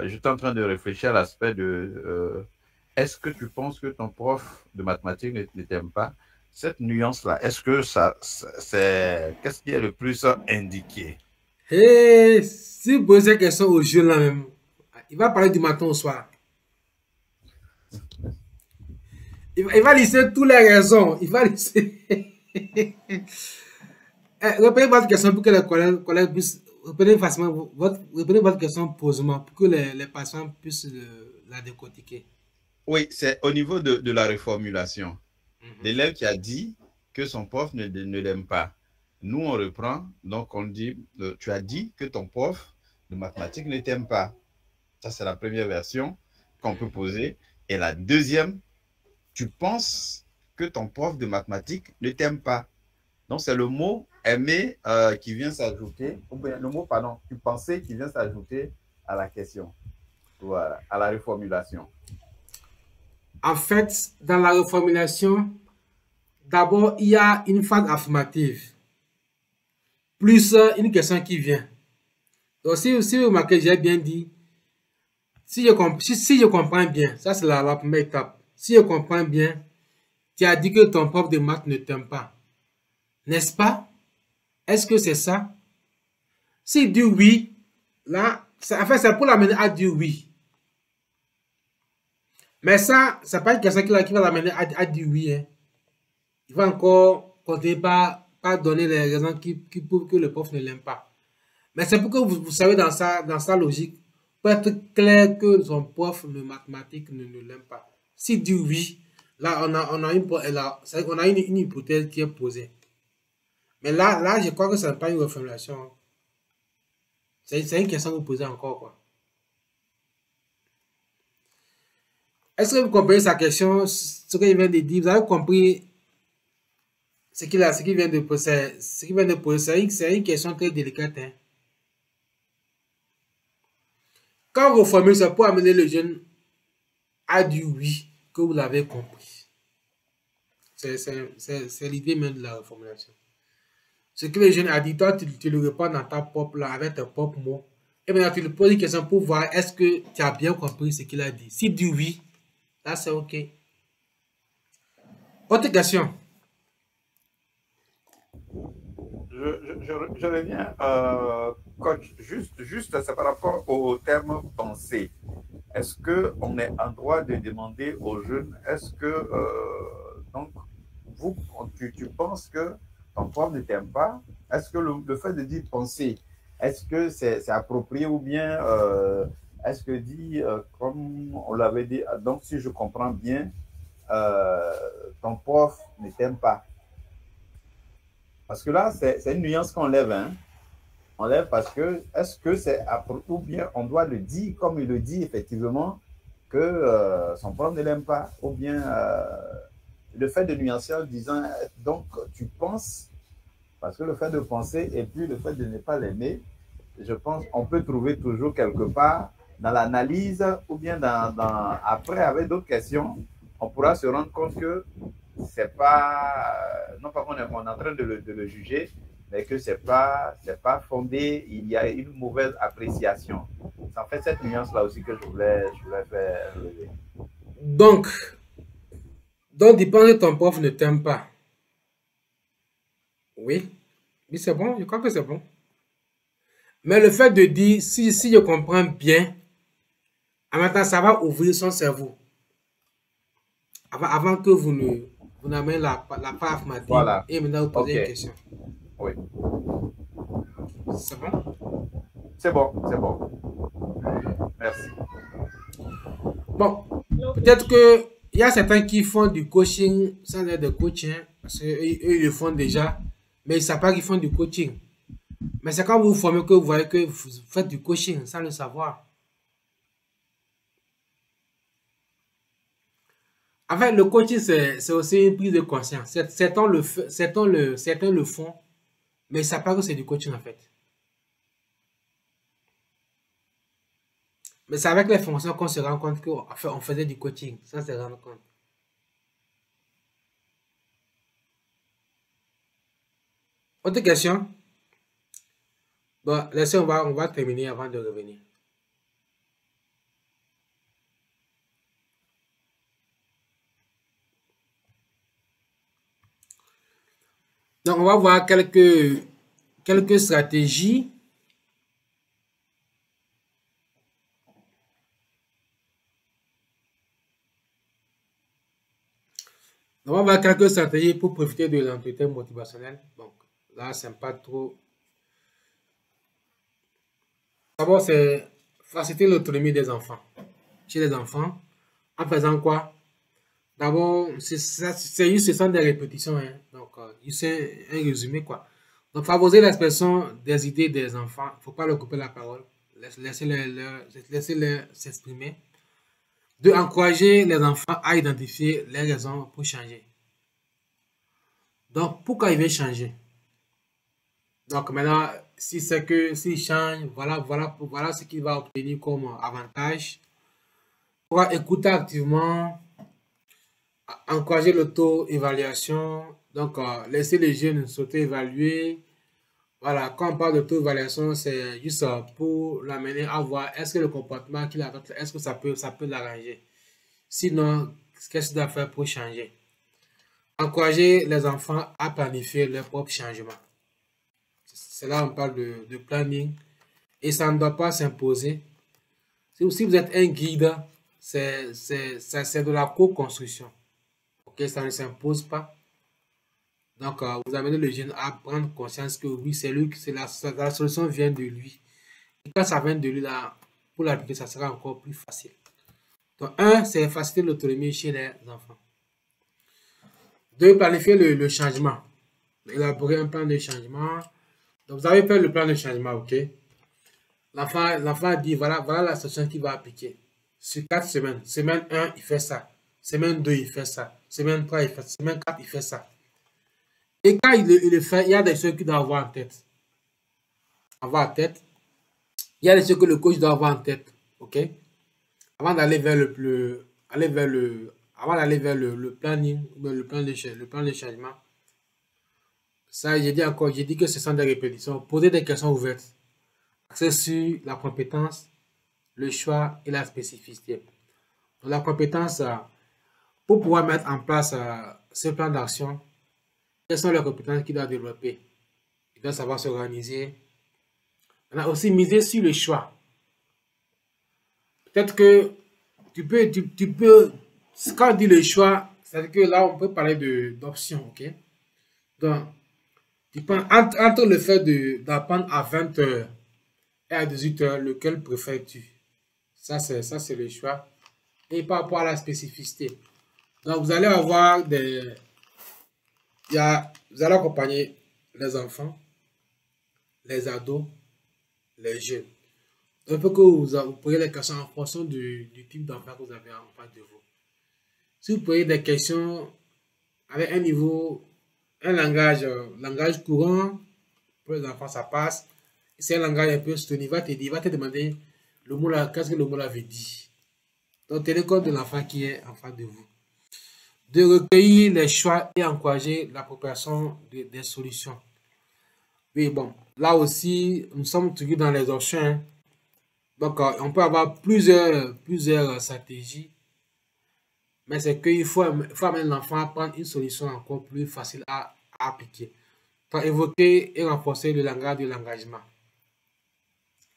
J'étais en train de réfléchir à l'aspect de est-ce que tu penses que ton prof de mathématiques ne t'aime pas? Cette nuance-là, est-ce que c'est qu'est-ce qui est le plus indiqué?
Hey, si vous posez cette question au jeune là même, il va parler du matin au soir. Il va lister toutes les raisons. Il va lister. Reprenez votre question pour que les collègues puissent. Reprenez votre question posément pour que les patients puissent la décortiquer.
Oui, c'est au niveau de la reformulation. L'élève qui a dit que son prof ne l'aime pas. Nous, on reprend, donc on dit, tu as dit que ton prof de mathématiques ne t'aime pas. Ça, c'est la première version qu'on peut poser. Et la deuxième, tu penses que ton prof de mathématiques ne t'aime pas. Donc, c'est le mot aimer qui vient s'ajouter, ou bien le mot, pardon, tu pensais qui vient s'ajouter à la question. Voilà, à la reformulation.
En fait, dans la reformulation, d'abord, il y a une phase affirmative, plus une question qui vient. Donc, si vous remarquez, j'ai bien dit, si je comprends bien, ça c'est la première étape. Si je comprends bien, tu as dit que ton prof de maths ne t'aime pas. N'est-ce pas? Est-ce que c'est ça? S'il dit oui, là, en fait, c'est pour l'amener à dire oui. Mais ça, c'est pas une question qui va l'amener à dire oui. Hein. Il va encore continuer par donner les raisons qui prouvent que le prof ne l'aime pas. Mais c'est pour que vous savez dans sa logique, pour être clair que son prof de mathématiques ne l'aime pas. S'il dit oui, là, on a une hypothèse qui est posée. Mais là, je crois que ce n'est pas une reformulation. C'est une question que vous posez encore, quoi. Est-ce que vous comprenez sa question, ce qu'il vient de dire? Vous avez compris ce qu'il vient de poser? C'est une question très délicate. Hein? Quand vous formulez, c'est pour amener le jeune à dire oui, que vous l'avez compris. C'est l'idée même de la reformulation. Ce que le jeune a dit, toi, tu le réponds dans ta propre, là, avec tes propres mots. Et maintenant, tu lui poses une question pour voir est-ce que tu as bien compris ce qu'il a dit. S'il dit oui, là, c'est OK. Autre question.
je reviens, coach, juste c'est par rapport au terme pensée. Est-ce qu'on est en droit de demander aux jeunes, est-ce que, donc, tu penses que ton prof ne t'aime pas? Est-ce que le fait de dire penser, est-ce que c'est approprié ou bien est-ce que dit, comme on l'avait dit, donc si je comprends bien, ton prof ne t'aime pas? Parce que là, c'est une nuance qu'on lève, hein? On lève parce que, est-ce que c'est ou bien on doit le dire comme il le dit effectivement que son prof ne l'aime pas, ou bien le fait de nuancer en disant donc tu penses, parce que le fait de penser et puis le fait de ne pas l'aimer, je pense qu'on peut trouver toujours quelque part dans l'analyse ou bien après avec d'autres questions, on pourra se rendre compte que c'est pas, non pas qu'on est en train de le juger, mais que c'est pas fondé, il y a une mauvaise appréciation. C'est en fait cette nuance-là aussi que je voulais faire relever.
Donc, il pense que ton prof ne t'aime pas. Oui, c'est bon, je crois que c'est bon. Mais le fait de dire, si je comprends bien, en même temps, ça va ouvrir son cerveau. Avant que vous n'amènez la part affirmative, voilà. Et maintenant vous posez une question.
Oui.
C'est bon?
C'est bon. Merci.
Bon, peut-être qu'il y a certains qui font du coaching sans être de coaching, parce qu'eux, ils le font déjà, mais ils ne savent pas qu'ils font du coaching. Mais c'est quand vous vous formez que vous voyez que vous faites du coaching sans le savoir. En fait, le coaching, c'est aussi une prise de conscience. Certains le font, mais ils ne savent pas que c'est du coaching en fait. Mais c'est avec les fonctions qu'on se rend compte qu'on faisait du coaching, sans se rendre compte. Autre question? Bon, laissez, on va terminer avant de revenir. Donc, on va voir quelques stratégies. On va voir quelques stratégies pour profiter de l'entretien motivationnel. Donc, là, c'est pas trop. D'abord, c'est faciliter l'autonomie des enfants. Chez les enfants, en faisant quoi? D'abord, ce sont des répétitions. Hein. Donc, c'est un résumé, quoi. Donc, favoriser l'expression des idées des enfants. Il ne faut pas leur couper la parole. Laissez-les s'exprimer. De encourager les enfants à identifier les raisons pour changer. Donc, pourquoi ils veulent changer? Donc, maintenant, si c'est que s'il change, voilà ce qu'il va obtenir comme avantage. Pour écouter activement, encourager l'auto-évaluation. Donc, laisser les jeunes s'auto-évaluer. Voilà, quand on parle d'auto-évaluation, c'est juste pour l'amener à voir est-ce que le comportement qu'il a, est-ce que ça peut l'arranger. Sinon, qu'est-ce qu'il doit faire pour changer? Encourager les enfants à planifier leurs propres changements. C'est là on parle de planning. Et ça ne doit pas s'imposer. Si vous êtes un guide, c'est de la co-construction. Ok, ça ne s'impose pas. Donc, vous amenez le jeune à prendre conscience que oui, c'est lui, la solution vient de lui. Et quand ça vient de lui, là, pour l'appliquer, ça sera encore plus facile. Donc, un, c'est faciliter l'autonomie chez les enfants. Deux, planifier le changement. Élaborer un plan de changement. Donc, vous avez fait le plan de changement, ok? L'enfant dit, voilà la solution qu'il va appliquer. Sur 4 semaines. Semaine 1, il fait ça. Semaine 2, il fait ça. Semaine 3, il fait ça. Semaine 4, il fait ça. Et quand il le fait, il y a des choses qu'il doit avoir en tête. Il y a des choses que le coach doit avoir en tête. Ok? Avant d'aller vers le planning, le plan de changement. Ça, j'ai dit que ce sont des répétitions. Poser des questions ouvertes. Axées sur la compétence, le choix et la spécificité. Donc, la compétence, pour pouvoir mettre en place ce plan d'action, quelles sont les compétences qu'il doit développer? il doit savoir s'organiser. On a aussi misé sur le choix. Peut-être que tu peux, quand on dit le choix, c'est-à-dire que là, on peut parler d'options, ok? Donc, tu penses, entre le fait d'apprendre à 20 h et à 18 h, lequel préfères-tu? Ça, c'est le choix. Et par rapport à la spécificité. Donc, vous allez avoir vous allez accompagner les enfants, les ados, les jeunes. Un peu que vous posez des questions en fonction du type d'enfant que vous avez en face de vous. Si vous posez des questions avec un niveau, un langage courant, pour les enfants, ça passe. C'est un langage un peu soutenu, il va te demander le mot là, qu'est-ce que le mot là veut dire. Donc, tenez compte de l'enfant qui est en face de vous. De recueillir les choix et encourager l'appropriation des solutions. Oui, bon, là aussi, nous sommes toujours dans les options. Hein. Donc, on peut avoir plusieurs stratégies. Mais c'est qu'il faut amener l'enfant à prendre une solution encore plus facile à appliquer. Pour évoquer et renforcer le langage de l'engagement.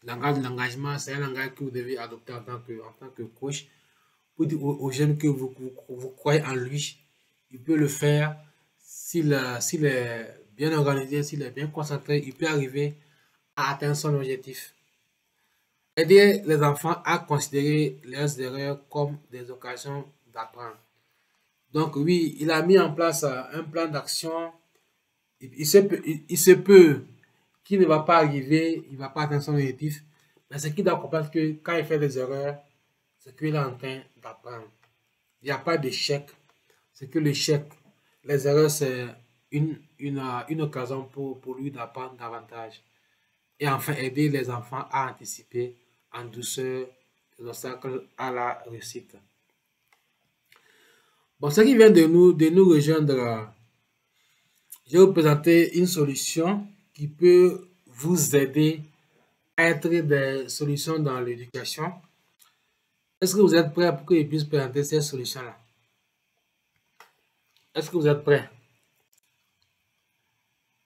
Le langage de l'engagement, c'est un langage que vous devez adopter en tant que coach. Pour dire aux jeunes que vous croyez en lui, il peut le faire. S'il est bien organisé, s'il est bien concentré, il peut arriver à atteindre son objectif. Aider les enfants à considérer leurs erreurs comme des occasions d'apprendre. Donc oui, il a mis en place un plan d'action. Il se peut qu'il ne va pas arriver, il ne va pas atteindre son objectif, mais ce qu'il doit comprendre que quand il fait des erreurs, c'est qu'il est en train d'apprendre. Il n'y a pas d'échec. C'est que l'échec, les erreurs, c'est une occasion pour lui d'apprendre davantage. Et enfin, aider les enfants à anticiper en douceur les obstacles à la réussite. Bon, ce qui vient de nous rejoindre, je vais vous présenter une solution qui peut vous aider à être des solutions dans l'éducation. Est-ce que vous êtes prêts pour que je puisse présenter cette solution-là? Est-ce que vous êtes prêts?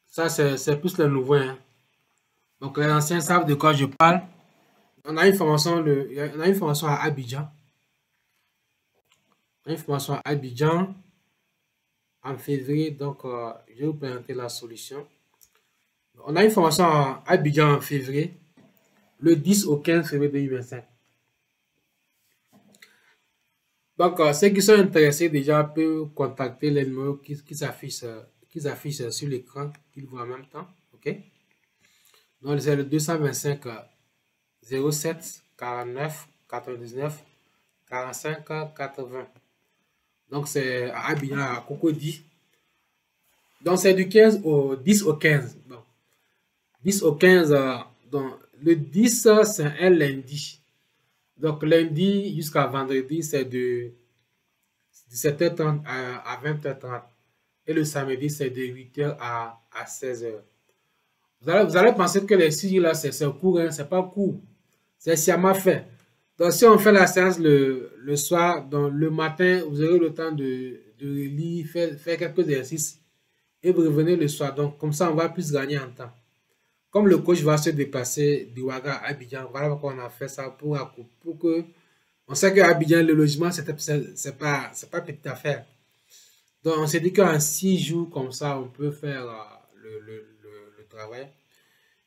Ça, c'est plus le nouveau. Hein? Donc, les anciens savent de quoi je parle. On a une formation à Abidjan. Une formation à Abidjan en février. Donc, je vais vous présenter la solution. On a une formation à Abidjan en février, le 10 au 15 février 2025. Donc, ceux qui sont intéressés déjà peuvent contacter les numéros qui s'affichent sur l'écran, qu'ils voient en même temps. OK? Donc, c'est le 225 07 49 99 45 80. Donc, c'est à Abidjan, à Cocody. Donc, c'est du 10 au 15. Bon. 10 au 15, donc le 10, c'est un lundi. Donc, lundi jusqu'à vendredi, c'est de 17h30 à 20h30. Et le samedi, c'est de 8h à 16h. Vous allez penser que les 6 jours là, c'est court, hein? C'est pas court. C'est sciemment fait. Donc, si on fait la séance le soir, donc le matin, vous aurez le temps de lire, faire quelques exercices et vous revenez le soir. Donc, comme ça, on va plus gagner en temps. Comme le coach va se déplacer de Ouaga à Abidjan, voilà pourquoi on a fait ça pour que... On sait qu'à Abidjan, le logement, c'est pas petite affaire. Donc, on s'est dit qu'en 6 jours, comme ça, on peut faire le travail.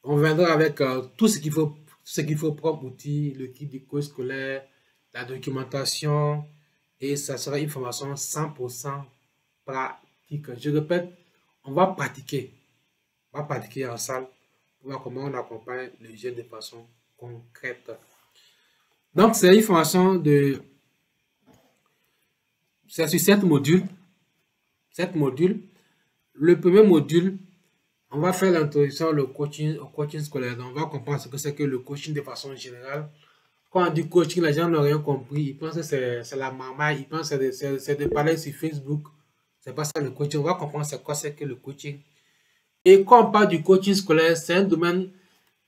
On viendra avec tout ce qu'il faut comme outil, le kit du cours scolaire, la documentation, et ça sera une formation 100% pratique. Je répète, on va pratiquer. On va pratiquer en salle pour voir comment on accompagne les jeunes de façon concrète. Donc, c'est une formation c'est sur 7 modules. 7 modules. Le premier module, on va faire l'introduction au coaching scolaire. Donc, on va comprendre ce que c'est que le coaching de façon générale. Quand on dit coaching, les gens n'ont rien compris. Ils pensent que c'est la marmaille. Ils pensent que c'est de parler sur Facebook. C'est pas ça le coaching. On va comprendre c'est quoi c'est que le coaching. Et quand on parle du coaching scolaire, c'est un domaine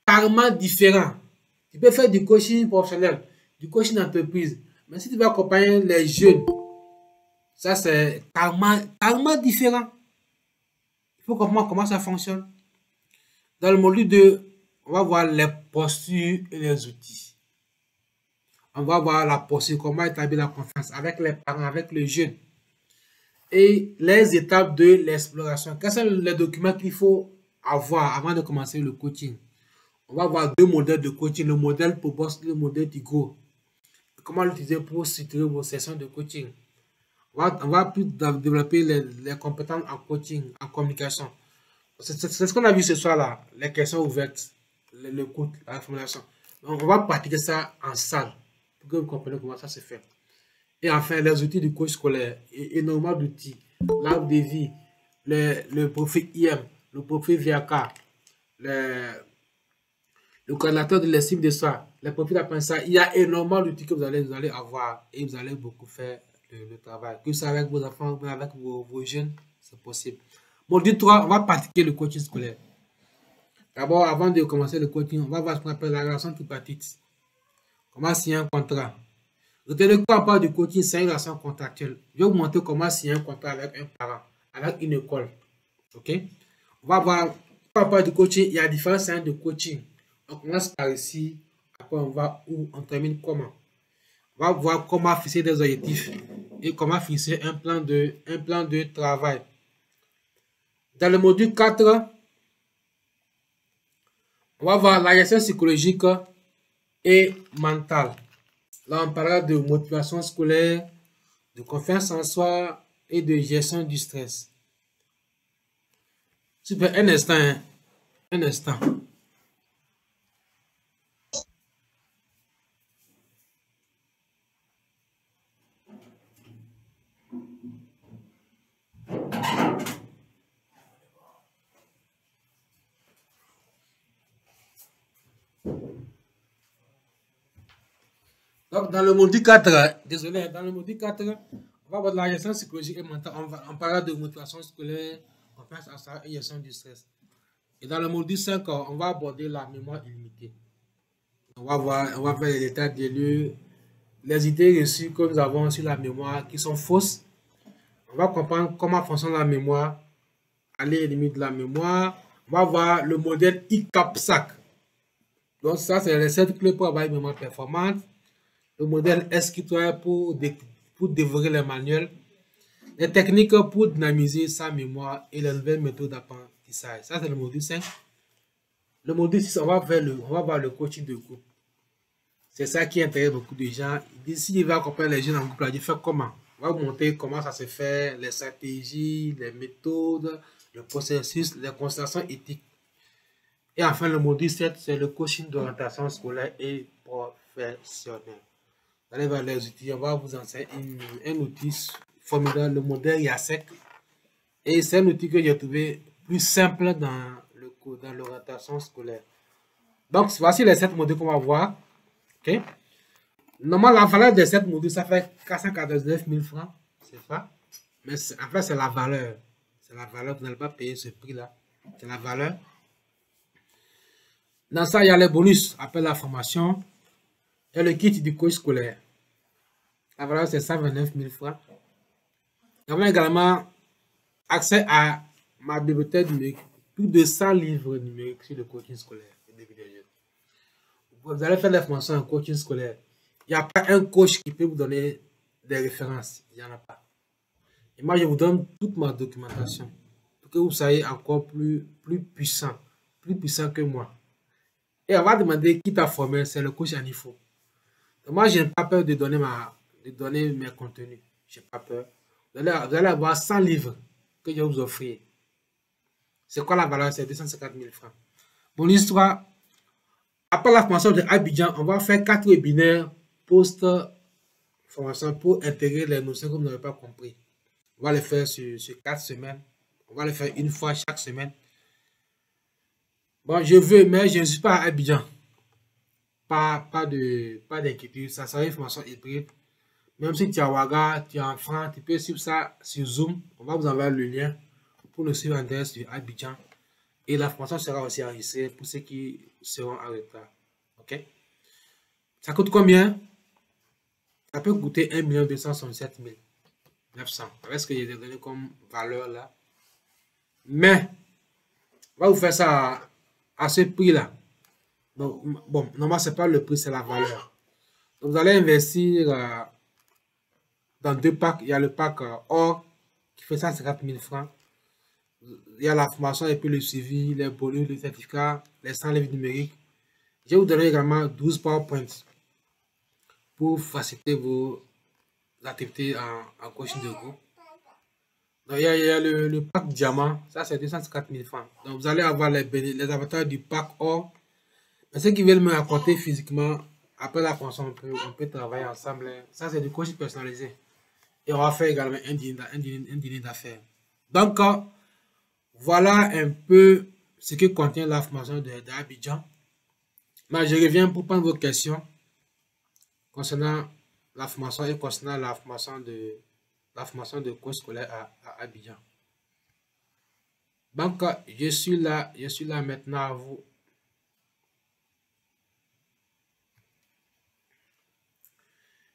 carrément différent. Tu peux faire du coaching professionnel, du coaching d'entreprise. Mais si tu veux accompagner les jeunes, ça c'est carrément différent. Il faut comprendre comment ça fonctionne. Dans le module 2, on va voir les postures et les outils. On va voir la posture, comment établir la confiance avec les parents, avec les jeunes. Et les étapes de l'exploration. Quels sont les documents qu'il faut avoir avant de commencer le coaching? On va voir 2 modèles de coaching, le modèle Phobos et le modèle Tigo. Comment l'utiliser pour structurer vos sessions de coaching. On va plus développer les compétences en coaching, en communication. C'est ce qu'on a vu ce soir là, les questions ouvertes, l'écoute, la formulation. Donc, on va pratiquer ça en salle pour que vous compreniez comment ça se fait. Et enfin, les outils du coach scolaire, énormément d'outils, l'arbre de vie, le profil IM, le profil VAK, le corrélateur de l'estime de soi, les profils d'apprentissage. Il y a énormément d'outils que vous allez avoir et vous allez beaucoup faire le travail. Que ce soit avec vos enfants ou avec vos jeunes, c'est possible. Module 3, on va pratiquer le coaching scolaire. D'abord, avant de commencer le coaching, on va voir ce qu'on appelle la relation tripartite. Comment signer un contrat. Retenez que quand on parle du coaching, c'est une relation contractuelle. Je vais vous montrer comment signer un contrat avec un parent, avec une école. Ok? On va voir, quand on parle du coaching, il y a différents séances de coaching. On commence par ici, après on va où, on termine comment. On va voir comment fixer des objectifs et comment fixer un plan de travail. Dans le module 4, on va voir la gestion psychologique et mentale. Là, on parlera de motivation scolaire, de confiance en soi et de gestion du stress. Super, un instant, hein. Un instant. Donc, dans le module 4, désolé, dans le module 4, on va voir de la gestion psychologique et mentale. On parlera de motivation scolaire, confiance en soi et gestion du stress. Et dans le module 5, on va aborder la mémoire illimitée. On va faire les détails des lieux, les idées reçues que nous avons sur la mémoire qui sont fausses. On va comprendre comment fonctionne la mémoire, aller aux limites de la mémoire. On va voir le modèle ICAPSAC. Donc, ça, c'est les 7 clés pour avoir une mémoire performante. Le modèle escritoire pour dévorer les manuels, les techniques pour dynamiser sa mémoire et les nouvelles méthodes d'apprentissage. Ça, c'est le module 5. Le module 6, on va voir le coaching de groupe. C'est ça qui intéresse beaucoup de gens. D'ici, il va accompagner les jeunes en groupe. Il fait comment? On va vous montrer comment ça se fait, les stratégies, les méthodes, le processus, les considérations éthiques. Et enfin, le module 7, c'est le coaching d'orientation scolaire et professionnelle. Vous allez voir les outils, on va vous enseigner un outil formidable, le modèle YASEC. Et c'est un outil que j'ai trouvé plus simple dans l'orientation scolaire. Donc, voici les 7 modules qu'on va voir. Okay. Normalement, la valeur des 7 modules, ça fait 449 000 francs. C'est ça. Mais en fait, c'est la valeur. C'est la valeur, vous n'allez pas payer ce prix-là. C'est la valeur. Dans ça, il y a les bonus après la formation. Et le kit du coach scolaire. La valeur, c'est 129 000 francs. Nous avons également accès à ma bibliothèque numérique. Plus de 100 livres numériques sur le coaching scolaire. Vous allez faire la formation en coaching scolaire. Il n'y a pas un coach qui peut vous donner des références. Il n'y en a pas. Et moi, je vous donne toute ma documentation pour que vous soyez encore plus puissant que moi. Et on va demander qui t'a formé, c'est le coach Anifo. Moi, je n'ai pas peur de donner mes contenus. Je n'ai pas peur. Vous allez avoir 100 livres que je vais vous offrir. C'est quoi la valeur? C'est 250 000 francs. Mon histoire, après la formation de Abidjan, on va faire 4 webinaires post-formation pour intégrer les notions que vous n'avez pas compris. On va les faire sur 4 semaines. On va les faire une fois chaque semaine. Bon, je veux, mais je ne suis pas à Abidjan. Pas d'inquiétude. Ça sera une formation hybride. Même si tu es à Ouaga, tu es en France, tu peux suivre ça sur Zoom. On va vous envoyer le lien pour le suivre en direct sur Abidjan. Et la formation sera aussi enregistrée pour ceux qui seront en retard. Ok? Ça coûte combien? Ça peut coûter 1 267 900. Avec ce que j'ai donné comme valeur là. Mais, on va vous faire ça à ce prix-là. Donc, bon, normalement, ce n'est pas le prix, c'est la valeur. Donc, vous allez investir dans 2 packs. Il y a le pack or qui fait 150 000 francs. Il y a la formation et puis le suivi, les bonus, les certificats, les 100 livres numériques. Je vais vous donner également 12 PowerPoints pour faciliter vos activités en coaching de groupe. Donc, il y a le pack diamant, ça c'est 250 000 francs. Donc, vous allez avoir les avantages du pack or. Mais ceux qui veulent me raconter physiquement, après la formation, on peut travailler ensemble. Ça, c'est du coaching personnalisé. Et on va faire également un dîner d'affaires. Donc, voilà un peu ce que contient la formation d'Abidjan. Mais je reviens pour prendre vos questions concernant la formation et concernant la formation de cours scolaire à Abidjan. Donc, je suis là maintenant à vous.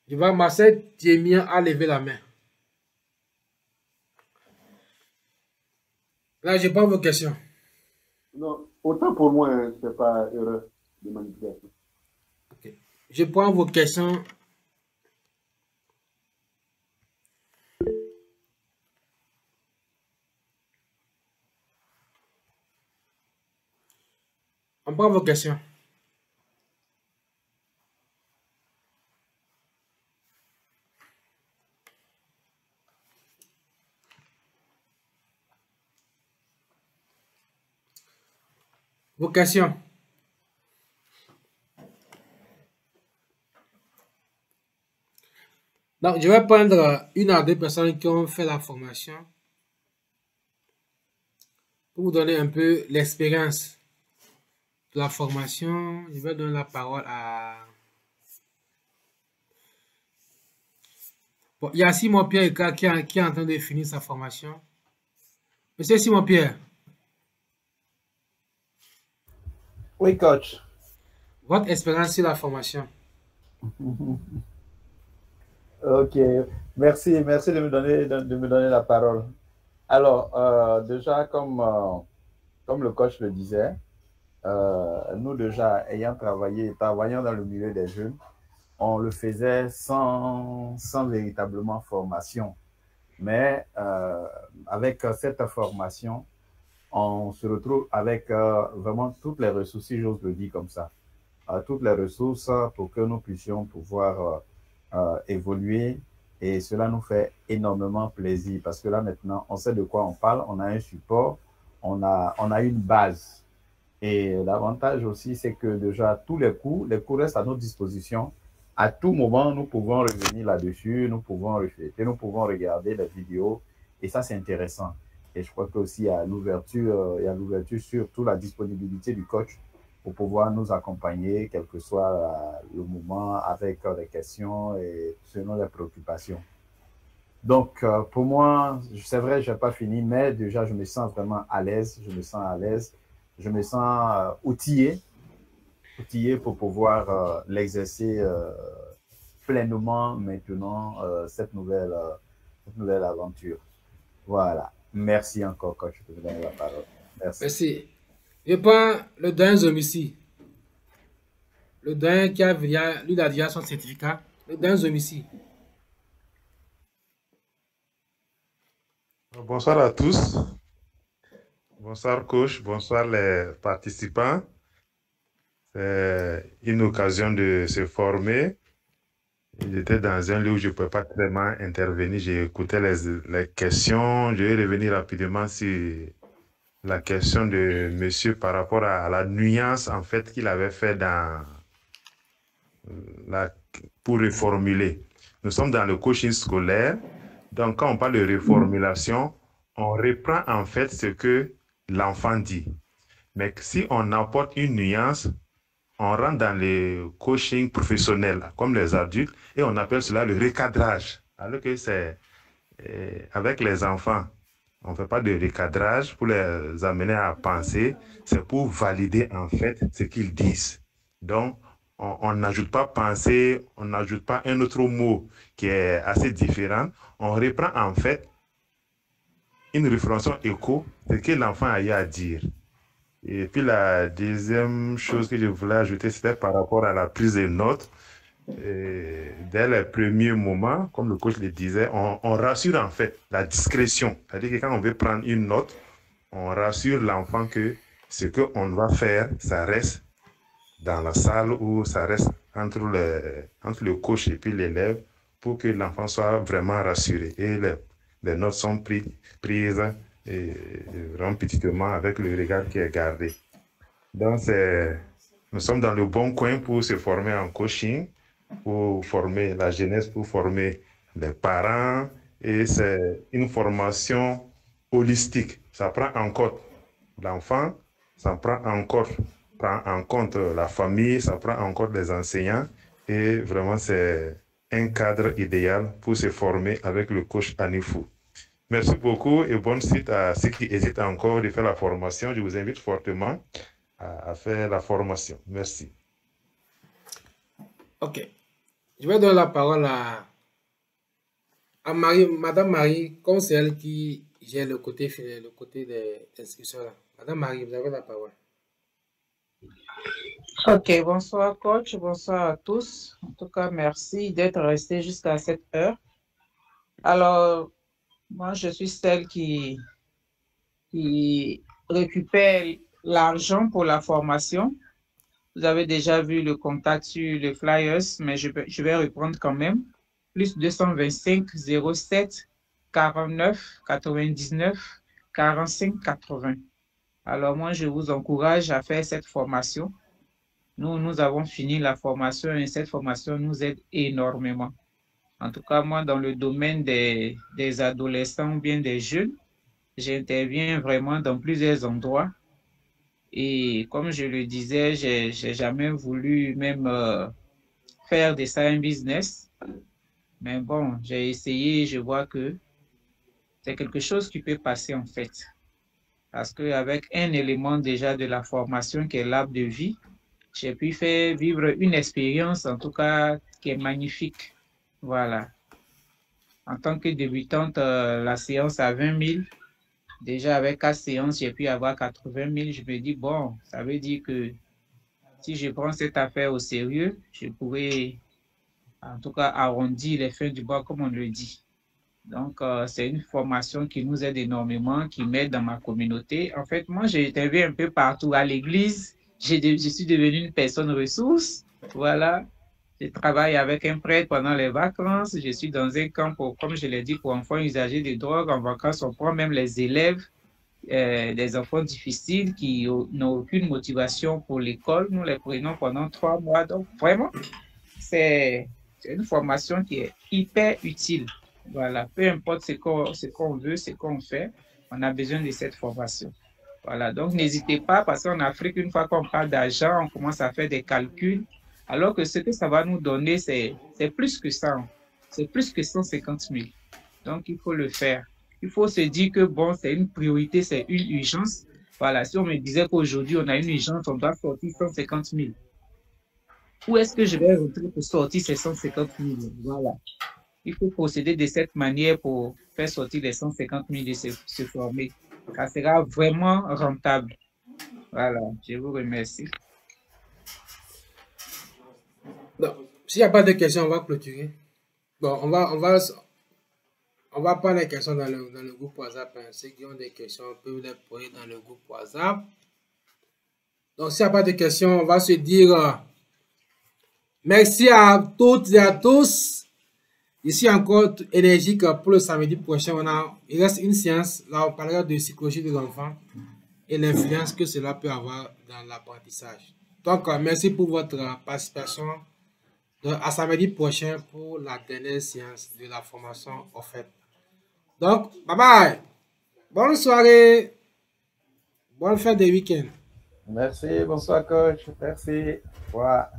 Je vois Marcel Thiemien a levé la main. Là, je prends vos questions.
Non, autant pour moi, hein, ce n'est pas erreur de manipulation.
Okay. Je prends vos questions. On prend vos questions. Vos questions. Donc, je vais prendre 1 à 2 personnes qui ont fait la formation pour vous donner un peu l'expérience de la formation. Je vais donner la parole à... Bon, il y a Simon-Pierre qui est en train de finir sa formation. Monsieur Simon-Pierre.
Oui, coach.
Votre expérience sur la formation.
Ok, merci de me donner la parole. Alors, déjà, comme le coach le disait, nous déjà, travaillant dans le milieu des jeunes, on le faisait sans véritablement formation. Mais avec cette formation, on se retrouve avec vraiment toutes les ressources, si j'ose le dire comme ça, toutes les ressources pour que nous puissions pouvoir évoluer, et cela nous fait énormément plaisir parce que là maintenant, on sait de quoi on parle, on a un support, on a une base. Et l'avantage aussi, c'est que déjà tous les cours restent à notre disposition. À tout moment, nous pouvons revenir là-dessus, nous pouvons refléter, nous pouvons regarder les vidéos, et ça c'est intéressant. Et je crois qu'aussi il y a l'ouverture surtout la disponibilité du coach pour pouvoir nous accompagner, quel que soit le moment, avec les questions et selon les préoccupations. Donc, pour moi, c'est vrai, je n'ai pas fini, mais déjà, je me sens vraiment à l'aise, je me sens outillé pour pouvoir l'exercer pleinement maintenant, cette nouvelle aventure. Voilà. Merci encore, coach, de me donner la parole.
Merci. Je prends le doyen Zomissi. Le doyen qui a déjà son certificat. Le doyen Zomissi.
Bonsoir à tous. Bonsoir, coach. Bonsoir, les participants. C'est une occasion de se former. J'étais dans un lieu où je ne pouvais pas vraiment intervenir. J'ai écouté les questions. Je vais revenir rapidement sur la question de monsieur par rapport à la nuance en fait qu'il avait fait pour reformuler. Nous sommes dans le coaching scolaire. Donc, quand on parle de reformulation, on reprend en fait ce que l'enfant dit. Mais si on apporte une nuance, on rentre dans le coaching professionnel, comme les adultes, et on appelle cela le recadrage. Alors que c'est avec les enfants, on ne fait pas de recadrage pour les amener à penser, c'est pour valider en fait ce qu'ils disent. Donc, on n'ajoute pas penser, on n'ajoute pas un autre mot qui est assez différent. On reprend en fait une réflexion écho, ce que l'enfant a eu à dire. Et puis la deuxième chose que je voulais ajouter, c'était par rapport à la prise de notes. Et dès les premiers moments, comme le coach le disait, on rassure en fait la discrétion. C'est-à-dire que quand on veut prendre une note, on rassure l'enfant que ce qu'on va faire, ça reste dans la salle ou ça reste entre le coach et puis l'élève pour que l'enfant soit vraiment rassuré. Et les notes sont prises et vraiment petitement avec le regard qui est gardé. Donc, nous sommes dans le bon coin pour se former en coaching, pour former la jeunesse, pour former les parents. Et c'est une formation holistique. Ça prend en compte l'enfant, ça prend en compte la famille, ça prend en compte les enseignants. Et vraiment, c'est un cadre idéal pour se former avec le coach Anifou. Merci beaucoup et bonne suite à ceux qui hésitent encore de faire la formation. Je vous invite fortement à faire la formation. Merci.
Ok. Je vais donner la parole à Marie, Madame Marie, comme c'est elle qui gère le côté des inscriptions là. Madame Marie, vous avez la parole.
Ok, bonsoir coach, bonsoir à tous. En tout cas, merci d'être resté jusqu'à cette heure. Alors, moi, je suis celle qui récupère l'argent pour la formation. Vous avez déjà vu le contact sur les flyers, mais je vais reprendre quand même. Plus 225 07 49 99 45 80. Alors moi, je vous encourage à faire cette formation. Nous avons fini la formation et cette formation nous aide énormément. En tout cas, moi, dans le domaine des adolescents ou bien des jeunes, j'interviens vraiment dans plusieurs endroits. Et comme je le disais, j'ai jamais voulu même faire de ça un business. Mais bon, j'ai essayé, je vois que c'est quelque chose qui peut passer en fait. Parce qu'avec un élément déjà de la formation qui est l'arbre de vie, j'ai pu faire vivre une expérience, en tout cas, qui est magnifique. Voilà. En tant que débutante, la séance à 20 000. Déjà, avec 4 séances, j'ai pu avoir 80 000. Je me dis, bon, ça veut dire que si je prends cette affaire au sérieux, je pourrais, en tout cas, arrondir les fins du bois, comme on le dit. Donc, c'est une formation qui nous aide énormément, qui m'aide dans ma communauté. En fait, moi, j'ai interviewé un peu partout à l'église. Je suis devenue une personne ressource. Voilà. Je travaille avec un prêtre pendant les vacances. Je suis dans un camp, comme je l'ai dit, pour enfants usagers de drogue. En vacances, on prend même les élèves, des enfants difficiles qui n'ont aucune motivation pour l'école. Nous les prenons pendant 3 mois. Donc, vraiment, c'est une formation qui est hyper utile. Voilà. Peu importe ce qu'on veut, ce qu'on fait, on a besoin de cette formation. Voilà. Donc, n'hésitez pas, parce qu'en Afrique, une fois qu'on parle d'argent, on commence à faire des calculs. Alors que ce que ça va nous donner, c'est plus que ça. C'est plus que 150 000. Donc, il faut le faire. Il faut se dire que, bon, c'est une priorité, c'est une urgence. Voilà, si on me disait qu'aujourd'hui, on a une urgence, on doit sortir 150 000. Où est-ce que je vais rentrer pour sortir ces 150 000? Voilà. Il faut procéder de cette manière pour faire sortir les 150 000 de se former. Ça sera vraiment rentable. Voilà, je vous remercie.
S'il n'y a pas de questions, on va clôturer. Bon, on va prendre les questions dans le groupe WhatsApp. Hein. Ceux qui ont des questions peuvent les poser dans le groupe WhatsApp. Donc, s'il n'y a pas de questions, on va se dire merci à toutes et à tous. Ici encore énergique pour le samedi prochain. Il reste une séance. Là, on parlera de psychologie de l'enfant et l'influence que cela peut avoir dans l'apprentissage. Donc, merci pour votre participation. À samedi prochain pour la dernière séance de la formation offerte. Donc, bye bye. Bonne soirée. Bonne fin de week-end.
Merci, bonsoir coach. Merci. Au revoir.